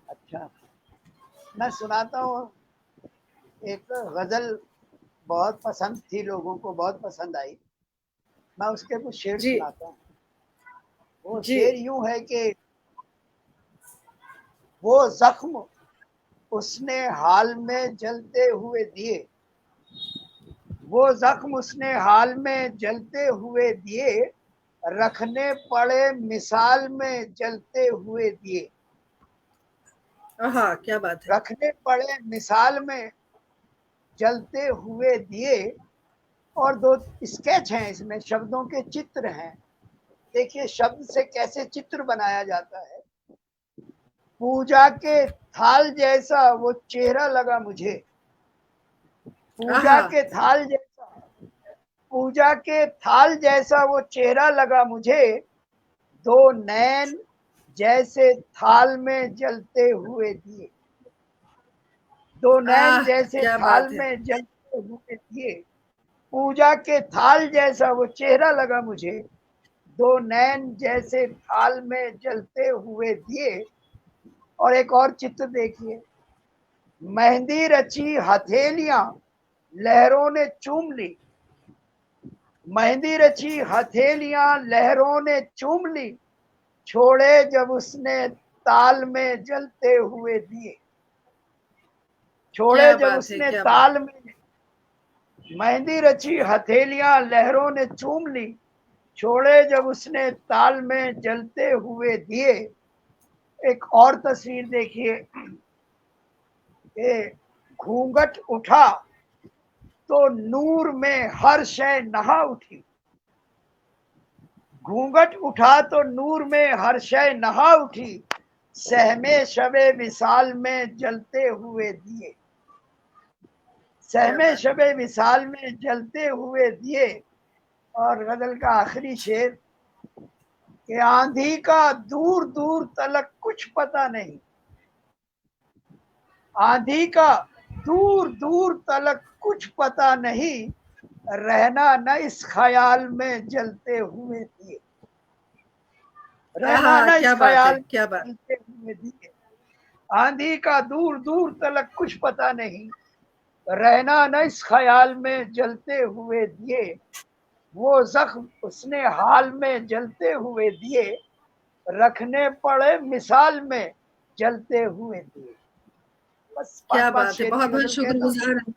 अच्छा, मैं सुनाता हूँ। एक गजल बहुत पसंद थी, लोगों को बहुत पसंद आई, मैं उसके कुछ शेर जी। सुनाता हूँ। वो जी। शेर यूं है कि वो जख्म उसने हाल में जलते हुए दिए, वो जख्म उसने हाल में जलते हुए दिए, रखने पड़े मिसाल में जलते हुए दिए। हाँ, क्या बात है। रखने पड़े मिसाल में जलते हुए दिए। और दो स्केच हैं इसमें, शब्दों के चित्र हैं। देखिए शब्द से कैसे चित्र बनाया जाता है। पूजा के थाल जैसा वो चेहरा लगा मुझे, पूजा आहा, के थाल जैसा, पूजा के थाल जैसा वो चेहरा लगा मुझे, दो नैन जैसे थाल में जलते हुए दिए, दो नैन आह, जैसे क्या थाल बात है। में जलते हुए दिए। पूजा के थाल जैसा वो चेहरा लगा मुझे, दो नैन जैसे थाल में जलते हुए दिए। और एक और चित्र देखिए, मेहंदी रची हथेलियां लहरों ने चूम ली, मेहंदी रची हथेलियां लहरों ने चूम ली, छोड़े जब उसने ताल में जलते हुए दिए, छोड़े क्या जब बात है, उसने क्या बात ताल में। मेहंदी रची हथेलियां लहरों ने चूम ली, छोड़े जब उसने ताल में जलते हुए दिए। एक और तस्वीर देखिए, घूंघट उठा तो नूर में हर शय नहा उठी, घूंघट उठा तो नूर में हर शय नहा उठी, सहमे शबे विसाल में जलते हुए दिए, क्या सहमे बात है। शबे विसाल में जलते हुए दिए। और गजल का आखिरी शेर कि आंधी का दूर दूर तलक कुछ पता नहीं, आंधी का दूर दूर तलक कुछ पता नहीं, रहना न इस ख्याल में जलते हुए दिए, रहना आहा, न इस क्या बात है, ख्याल क्या में बात। जलते हुए दिए। आंधी का दूर दूर तलक कुछ पता नहीं, रहना न इस ख्याल में जलते हुए दिए, वो जख्म उसने हाल में जलते हुए दिए, रखने पड़े मिसाल में जलते हुए दिए। बस पांच क्या पांच बात है, शेर की बहुत बहुत गजल कहता हूँ। शुक्रगुजार हैं।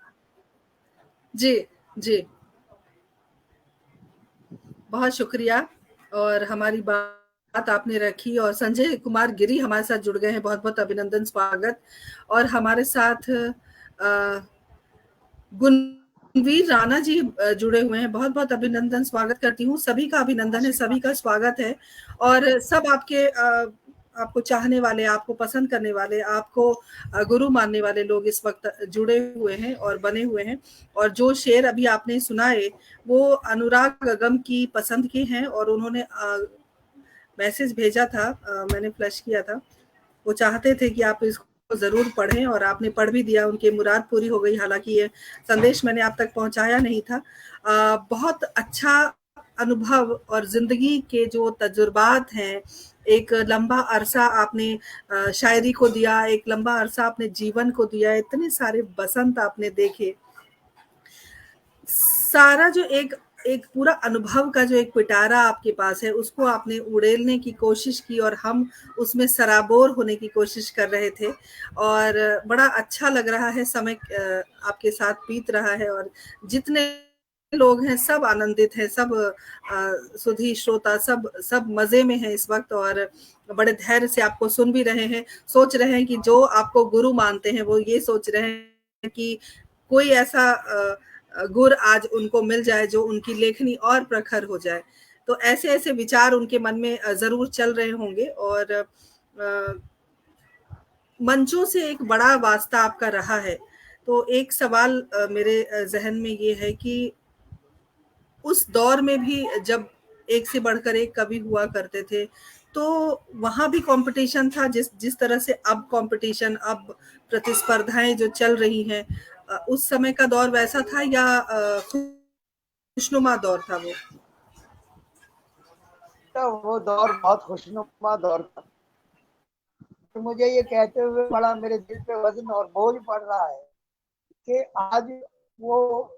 जी, जी, बहुत शुक्रिया। और हमारी बात आपने रखी, और संजय कुमार गिरी हमारे साथ जुड़ गए हैं, बहुत बहुत अभिनंदन, स्वागत। और हमारे साथ गुणवीर राणा जी जुड़े हुए हैं, बहुत बहुत अभिनंदन, स्वागत करती हूँ। सभी का अभिनंदन है, सभी का स्वागत है। और सब आपके आपको चाहने वाले, आपको पसंद करने वाले, आपको गुरु मानने वाले लोग इस वक्त जुड़े हुए हैं और बने हुए हैं। और जो शेर अभी आपने सुनाए वो अनुराग गगम की पसंद के हैं, और उन्होंने मैसेज भेजा था, मैंने फ्लैश किया था। वो चाहते थे कि आप इसको जरूर पढ़ें, और आपने पढ़ भी दिया, उनकी मुराद पूरी हो गई। हालांकि ये संदेश मैंने आप तक पहुंचाया नहीं था। बहुत अच्छा अनुभव और जिंदगी के जो तजुर्बात हैं, एक लंबा अरसा आपने शायरी को दिया, एक लंबा अरसा आपने जीवन को दिया, इतने सारे बसंत आपने देखे, सारा जो एक एक पूरा अनुभव का जो एक पिटारा आपके पास है, उसको आपने उड़ेलने की कोशिश की, और हम उसमें सराबोर होने की कोशिश कर रहे थे। और बड़ा अच्छा लग रहा है, समय आपके साथ बीत रहा है, और जितने लोग हैं सब आनंदित हैं, सब सुधी श्रोता सब सब मजे में हैं इस वक्त, और बड़े धैर्य से आपको सुन भी रहे हैं। सोच रहे हैं कि जो आपको गुरु मानते हैं वो ये सोच रहे हैं कि कोई ऐसा गुर आज उनको मिल जाए जो उनकी लेखनी और प्रखर हो जाए। तो ऐसे ऐसे विचार उनके मन में जरूर चल रहे होंगे। और मंचों से एक बड़ा वास्ता आपका रहा है। तो एक सवाल मेरे जहन में ये है कि उस दौर में भी जब एक से बढ़कर एक कवि हुआ करते थे, तो वहां भी कंपटीशन था, जिस जिस तरह से अब कंपटीशन, अब प्रतिस्पर्धाएं जो चल रही हैं, उस समय का दौर वैसा था, या खुशनुमा दौर था वो? तो वो दौर बहुत खुशनुमा दौर था। तो मुझे ये कहते हुए बड़ा मेरे दिल पे वजन और बोझ पड़ रहा है कि आज वो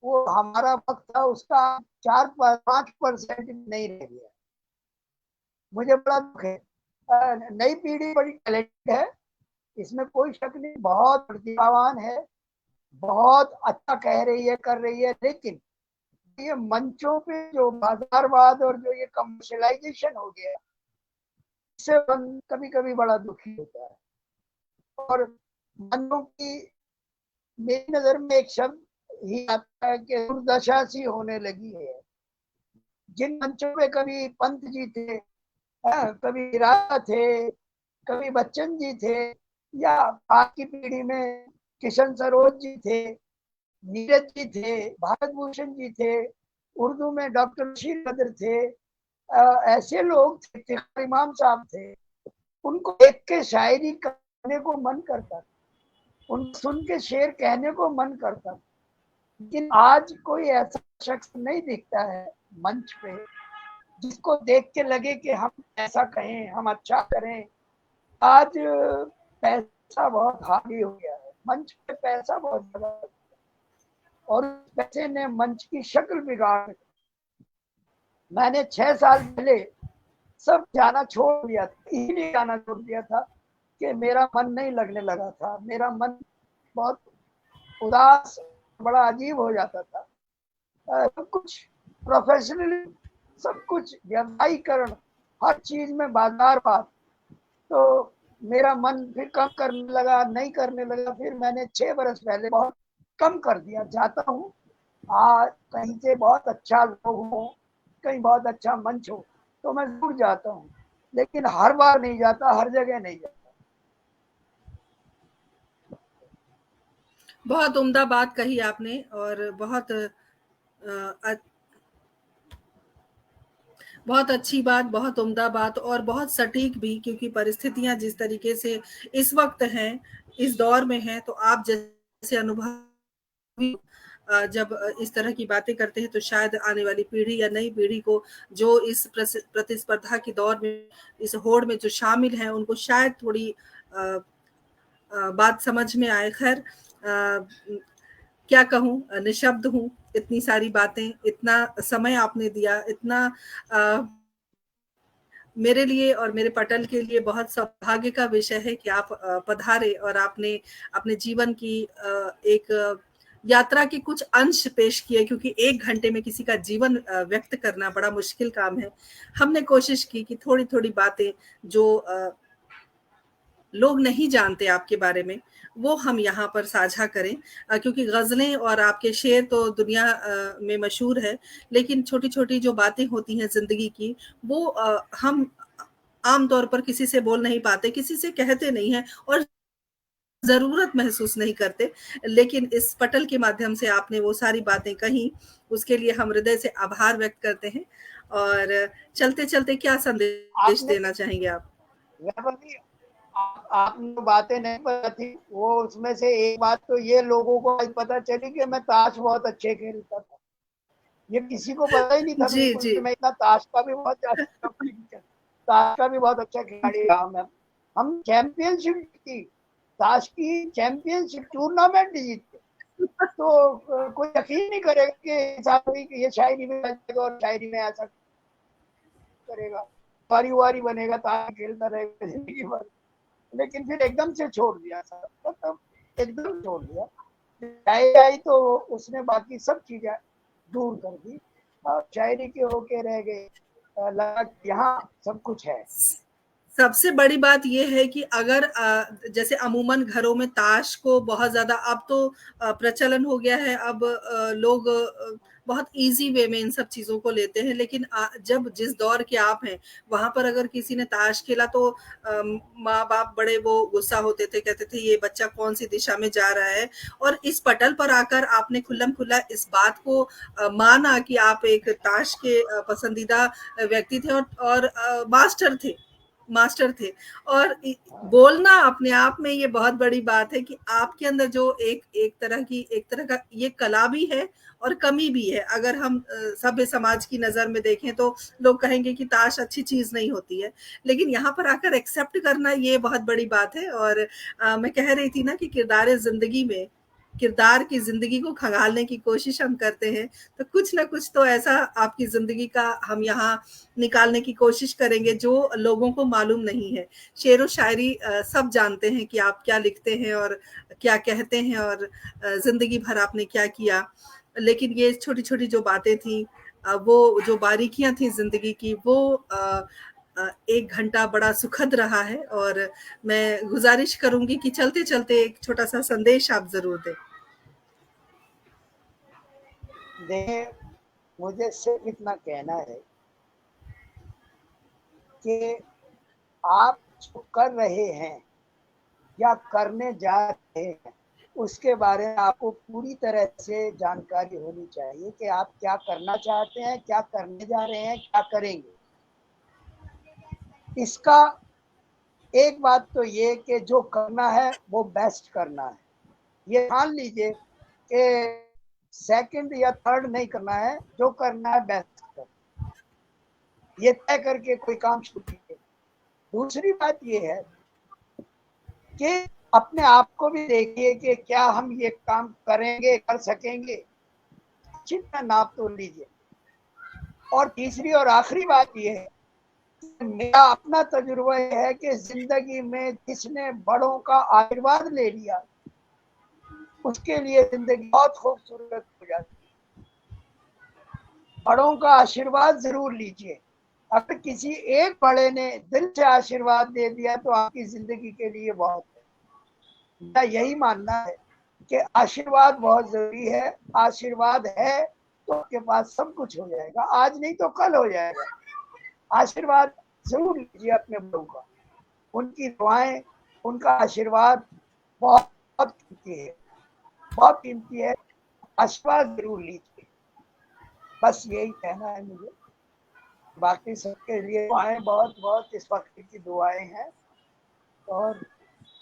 वो हमारा वक्त था, उसका 4-5% नहीं रह गया। मुझे बड़ा दुख है। नई पीढ़ी बड़ी टैलेंटेड है, इसमें कोई शक नहीं, बहुत प्रतिभावान है, बहुत अच्छा कह रही है, कर रही है, लेकिन ये मंचों पे जो बाजारवाद और जो ये कमर्शलाइजेशन हो गया, इससे कभी कभी बड़ा दुखी होता है। और मंचों की मेरी नजर में एक शब्द ही आता है कि दुर्दशा सी होने लगी है। जिन मंचों पे कभी पंत जी थे, कभी राजा थे, कभी बच्चन जी थे, या आज की पीढ़ी में किशन सरोज जी थे, नीरज जी थे, भारत भूषण जी थे, उर्दू में डॉक्टर बशीर बद्र थे, ऐसे लोग थे, तिखार इमाम साहब थे, उनको देख के शायरी करने को मन करता, उनको सुन के शेर कहने को मन करता। लेकिन आज कोई ऐसा शख्स नहीं दिखता है मंच पे जिसको देख के लगे कि हम ऐसा कहें, हम अच्छा करें। आज पैसा बहुत हावी हो गया है, मंच पे पैसा बहुत ज्यादा, और पैसे ने मंच की शक्ल बिगाड़। मैंने 6 साल पहले सब जाना छोड़ दिया था, इसलिए जाना छोड़ दिया था कि मेरा मन नहीं लगने लगा था, मेरा मन बहुत उदास, बड़ा अजीब हो जाता था। सब कुछ प्रोफेशनली, सब कुछ व्यावसायीकरण, हर चीज में बाजारवाद, तो मेरा मन फिर कम करने लगा, नहीं करने लगा। फिर मैंने 6 बरस पहले बहुत कम कर दिया। जाता हूँ कहीं से बहुत अच्छा लोग हो, कहीं बहुत अच्छा मंच हो तो मैं जरूर जाता हूँ, लेकिन हर बार नहीं जाता, हर जगह नहीं जाता। बहुत उम्दा बात कही आपने, और बहुत अच्छी बात, बहुत उम्दा बात, और बहुत सटीक भी, क्योंकि परिस्थितियां जिस तरीके से इस वक्त हैं, इस दौर में हैं, तो आप जैसे अनुभवी जब इस तरह की बातें करते हैं तो शायद आने वाली पीढ़ी या नई पीढ़ी को जो इस प्रतिस्पर्धा के दौर में, इस होड़ में जो शामिल हैं, उनको शायद थोड़ी बात समझ में आए। खैर, क्या कहूँ, निशब्द हूँ। इतनी सारी बातें, इतना समय आपने दिया, इतना मेरे लिए और मेरे पटल के लिए बहुत सौभाग्य का विषय है कि आप पधारे और आपने अपने जीवन की एक यात्रा के कुछ अंश पेश किए, क्योंकि 1 घंटे में किसी का जीवन व्यक्त करना बड़ा मुश्किल काम है। हमने कोशिश की कि थोड़ी थोड़ी बातें जो लोग नहीं जानते आपके बारे में, वो हम यहाँ पर साझा करें, क्योंकि गज़लें और आपके शेर तो दुनिया में मशहूर है, लेकिन छोटी-छोटी जो बातें होती हैं ज़िंदगी की, वो हम आम तौर पर किसी से बोल नहीं पाते, किसी से कहते नहीं हैं और ज़रूरत महसूस नहीं करते। लेकिन इस पटल के माध्यम से आपने वो सारी बातें कहीं, उसके लिए हम हृदय से आभार व्यक्त करते हैं। और चलते-चलते क्या संदेश आपने देना चाहेंगे आप? आपने बातें नहीं पता थी, वो उसमें से एक बात तो ये लोगों को आज पता चली कि मैं ताश बहुत अच्छे खेलता था। ये किसी को पता ही नहीं था जी, बिल्कुल जी। कि मैं इतना ताश का भी बहुत ताश का भी बहुत अच्छा खिलाड़ी रहा मैं। हम चैंपियनशिप की, ताश की चैंपियनशिप टूर्नामेंट जीते। तो कोई यकीन नहीं करेगा कि ये शायरी में जाएगा और शायरी में ऐसा करेगा, वारी वारी बनेगा, ताश खेलता रहेगा जिंदगी भर। लेकिन फिर एकदम से छोड़ दिया था, मतलब एकदम छोड़ दिया। आई तो उसने बाकी सब चीजें दूर कर दी, शायरी के होके रह गए। लगा यहाँ सब कुछ है। सबसे बड़ी बात ये है कि अगर जैसे अमूमन घरों में ताश को बहुत ज़्यादा अब तो प्रचलन हो गया है, अब लोग बहुत ईज़ी वे में इन सब चीज़ों को लेते हैं, लेकिन जब जिस दौर के आप हैं, वहाँ पर अगर किसी ने ताश खेला तो माँ-बाप बड़े वो गुस्सा होते थे, कहते थे ये बच्चा कौन-सी दिशा में जा रहा है। और इस पटल पर आकर आपने खुल्लम-खुल्ला इस बात को माना कि आप एक ताश के पसंदीदा व्यक्ति थे और मास्टर थे। और बोलना अपने आप में ये बहुत बड़ी बात है कि आपके अंदर जो एक एक तरह का ये कला भी है और कमी भी है। अगर हम सभ्य समाज की नजर में देखें तो लोग कहेंगे कि ताश अच्छी चीज नहीं होती है, लेकिन यहाँ पर आकर एक्सेप्ट करना ये बहुत बड़ी बात है। और मैं कह रही थी ना कि किरदार जिंदगी में किरदार की जिंदगी को खंगालने की कोशिश हम करते हैं, तो कुछ ना कुछ तो ऐसा आपकी जिंदगी का हम यहाँ निकालने की कोशिश करेंगे जो लोगों को मालूम नहीं है। शेर व शायरी सब जानते हैं कि आप क्या लिखते हैं और क्या कहते हैं और जिंदगी भर आपने क्या किया, लेकिन ये छोटी छोटी जो बातें थी, वो जो बारीकियां थी जिंदगी की, वो 1 घंटा बड़ा सुखद रहा है। और मैं गुजारिश करूंगी कि चलते चलते एक छोटा सा संदेश आप जरूर दें। देखिए, मुझे सिर्फ इतना कहना है कि आप जो कर रहे हैं या करने जा रहे हैं, उसके बारे में आपको पूरी तरह से जानकारी होनी चाहिए कि आप क्या करना चाहते हैं, क्या करने जा रहे हैं, क्या करेंगे। इसका एक बात तो ये कि जो करना है वो बेस्ट करना है। ये मान लीजिए कि सेकंड या थर्ड नहीं करना है, जो करना है बेस्ट करना, ये तय करके कोई काम शुरू कीजिए। दूसरी बात ये है कि अपने आप को भी देखिए कि क्या हम ये काम करेंगे, कर सकेंगे, चिंता नाप तो लीजिए। और तीसरी और आखिरी बात ये है, मेरा अपना तजुर्बा है कि जिंदगी में जिसने बड़ों का आशीर्वाद ले लिया, उसके लिए जिंदगी बहुत खूबसूरत हो जाती है। बड़ों का आशीर्वाद जरूर लीजिए। अगर किसी एक बड़े ने दिल से आशीर्वाद दे दिया तो आपकी जिंदगी के लिए बहुत है। मेरा यही मानना है कि आशीर्वाद बहुत जरूरी है। आशीर्वाद है तो आपके पास सब कुछ हो जाएगा, आज नहीं तो कल हो जाएगा। आशीर्वाद जरूर लीजिए अपने बड़ों का, उनकी दुआएं, उनका आशीर्वाद बहुत बहुत कीमती है, बहुत कीमती है। आशीर्वाद जरूर लीजिए, बस यही कहना है मुझे। बाकी सबके लिए दुआएं बहुत बहुत इस वक्त की दुआएं हैं, और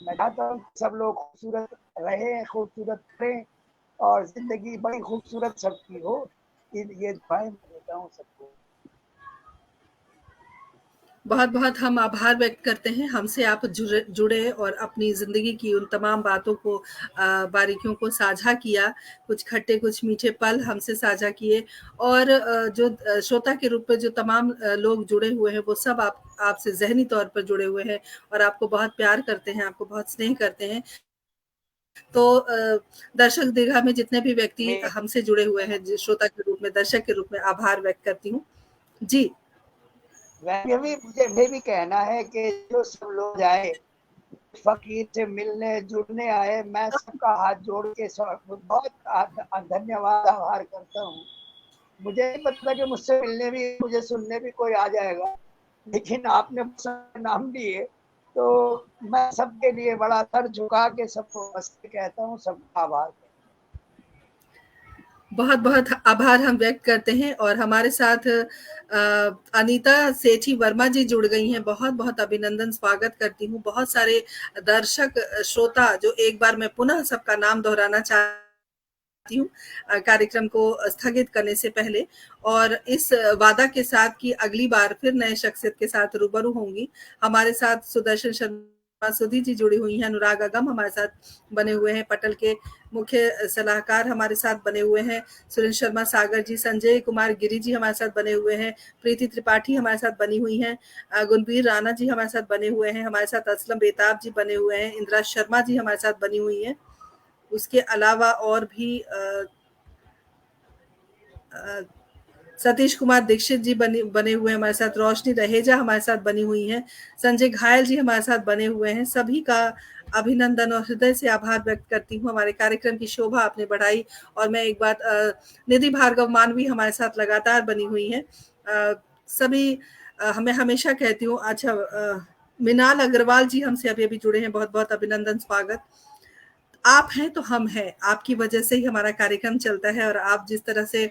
मैं चाहता हूँ सब लोग खूबसूरत रहें, खूबसूरत करें और जिंदगी बड़ी खूबसूरत सबकी हो। ये दुआएं मैं देता हूँ सबको। बहुत बहुत हम आभार व्यक्त करते हैं, हमसे आप जुड़े और अपनी ज़िंदगी की उन तमाम बातों को, बारीकियों को साझा किया। कुछ खट्टे कुछ मीठे पल हमसे साझा किए, और जो श्रोता के रूप में जो तमाम लोग जुड़े हुए हैं, वो सब आपसे ज़हनी तौर पर जुड़े हुए हैं और आपको बहुत प्यार करते हैं, आपको बहुत स्नेह करते हैं। तो दर्शक दीर्घा में जितने भी व्यक्ति हमसे जुड़े हुए हैं, श्रोता के रूप में, दर्शक के रूप में आभार व्यक्त करती हूँ। जी। मुझे भी कहना है कि जो सब लोग आए, फकीर से मिलने जुड़ने आए, मैं सबका हाथ जोड़ के बहुत धन्यवाद, आभार करता हूँ। मुझे नहीं पता कि मुझसे मिलने भी, मुझे सुनने भी कोई आ जाएगा, लेकिन आपने नाम दिए तो मैं सबके लिए बड़ा सर झुका के सबको नमस्ते कहता हूँ, सबका आभार। बहुत बहुत आभार हम व्यक्त करते हैं। और हमारे साथ अनीता सेठी वर्मा जी जुड़ गई हैं, बहुत बहुत अभिनंदन, स्वागत करती हूँ। बहुत सारे दर्शक श्रोता जो एक बार मैं पुनः सबका नाम दोहराना चाहती हूँ कार्यक्रम को स्थगित करने से पहले, और इस वादा के साथ कि अगली बार फिर नए शख्सियत के साथ रूबरू होंगी। हमारे साथ सुदर्शन शर्मा सुधी जी जुड़ी हुई हैं, अनुराग अगम हमारे साथ बने हुए हैं, पटल के मुख्य सलाहकार हमारे साथ बने हुए हैं, सुरेंद्र शर्मा सागर जी, संजय कुमार गिरी जी हमारे साथ बने हुए हैं, प्रीति त्रिपाठी हमारे साथ बनी हुई हैं, गुणवीर राणा जी हमारे साथ बने हुए हैं, हमारे साथ असलम बेताब जी बने हुए हैं, इंदिरा शर्मा जी हमारे साथ बनी हुई हैं। उसके अलावा और भी सतीश कुमार दीक्षित जी बने हुए हमारे साथ, रोशनी रहेजा हमारे साथ बनी हुई हैं, संजय घायल जी हमारे साथ बने हुए हैं। सभी का अभिनंदन और हृदय से आभार व्यक्त करती हूँ। हमारे कार्यक्रम की शोभा आपने बढ़ाई। और मैं एक बात, निधि भार्गव मानवी हमारे साथ लगातार बनी हुई है। सभी हमें हमेशा कहती हूँ। अच्छा, मिनाल अग्रवाल जी हमसे अभी अभी जुड़े हैं, बहुत बहुत अभिनंदन, स्वागत। आप हैं तो हम हैं, आपकी वजह से ही हमारा कार्यक्रम चलता है, और आप जिस तरह से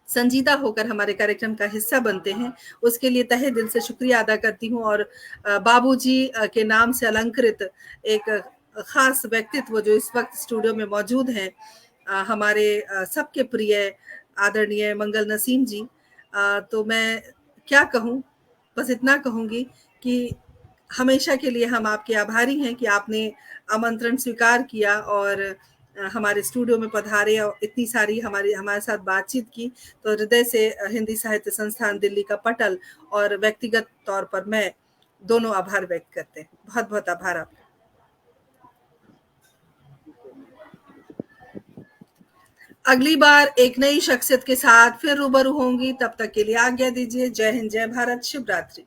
संजीदा होकर हमारे कार्यक्रम का हिस्सा बनते हैं, उसके लिए तहे दिल से शुक्रिया अदा करती हूँ। और बाबूजी के नाम से अलंकृत एक खास व्यक्तित्व जो इस वक्त स्टूडियो में मौजूद हैं, हमारे सबके प्रिय आदरणीय मंगल नसीम जी। तो मैं क्या कहूँ, बस इतना कहूँगी कि हमेशा के लिए हम आपके आभारी हैं कि आपने आमंत्रण स्वीकार किया और हमारे स्टूडियो में पधारे और इतनी सारी हमारे साथ बातचीत की। तो हृदय से हिंदी साहित्य संस्थान दिल्ली का पटल और व्यक्तिगत तौर पर मैं दोनों आभार व्यक्त करते हैं। बहुत बहुत आभार आपका। अगली बार एक नई शख्सियत के साथ फिर रूबरू होंगी, तब तक के लिए आज्ञा दीजिए। जय हिंद, जय भारत, शुभ रात्रि।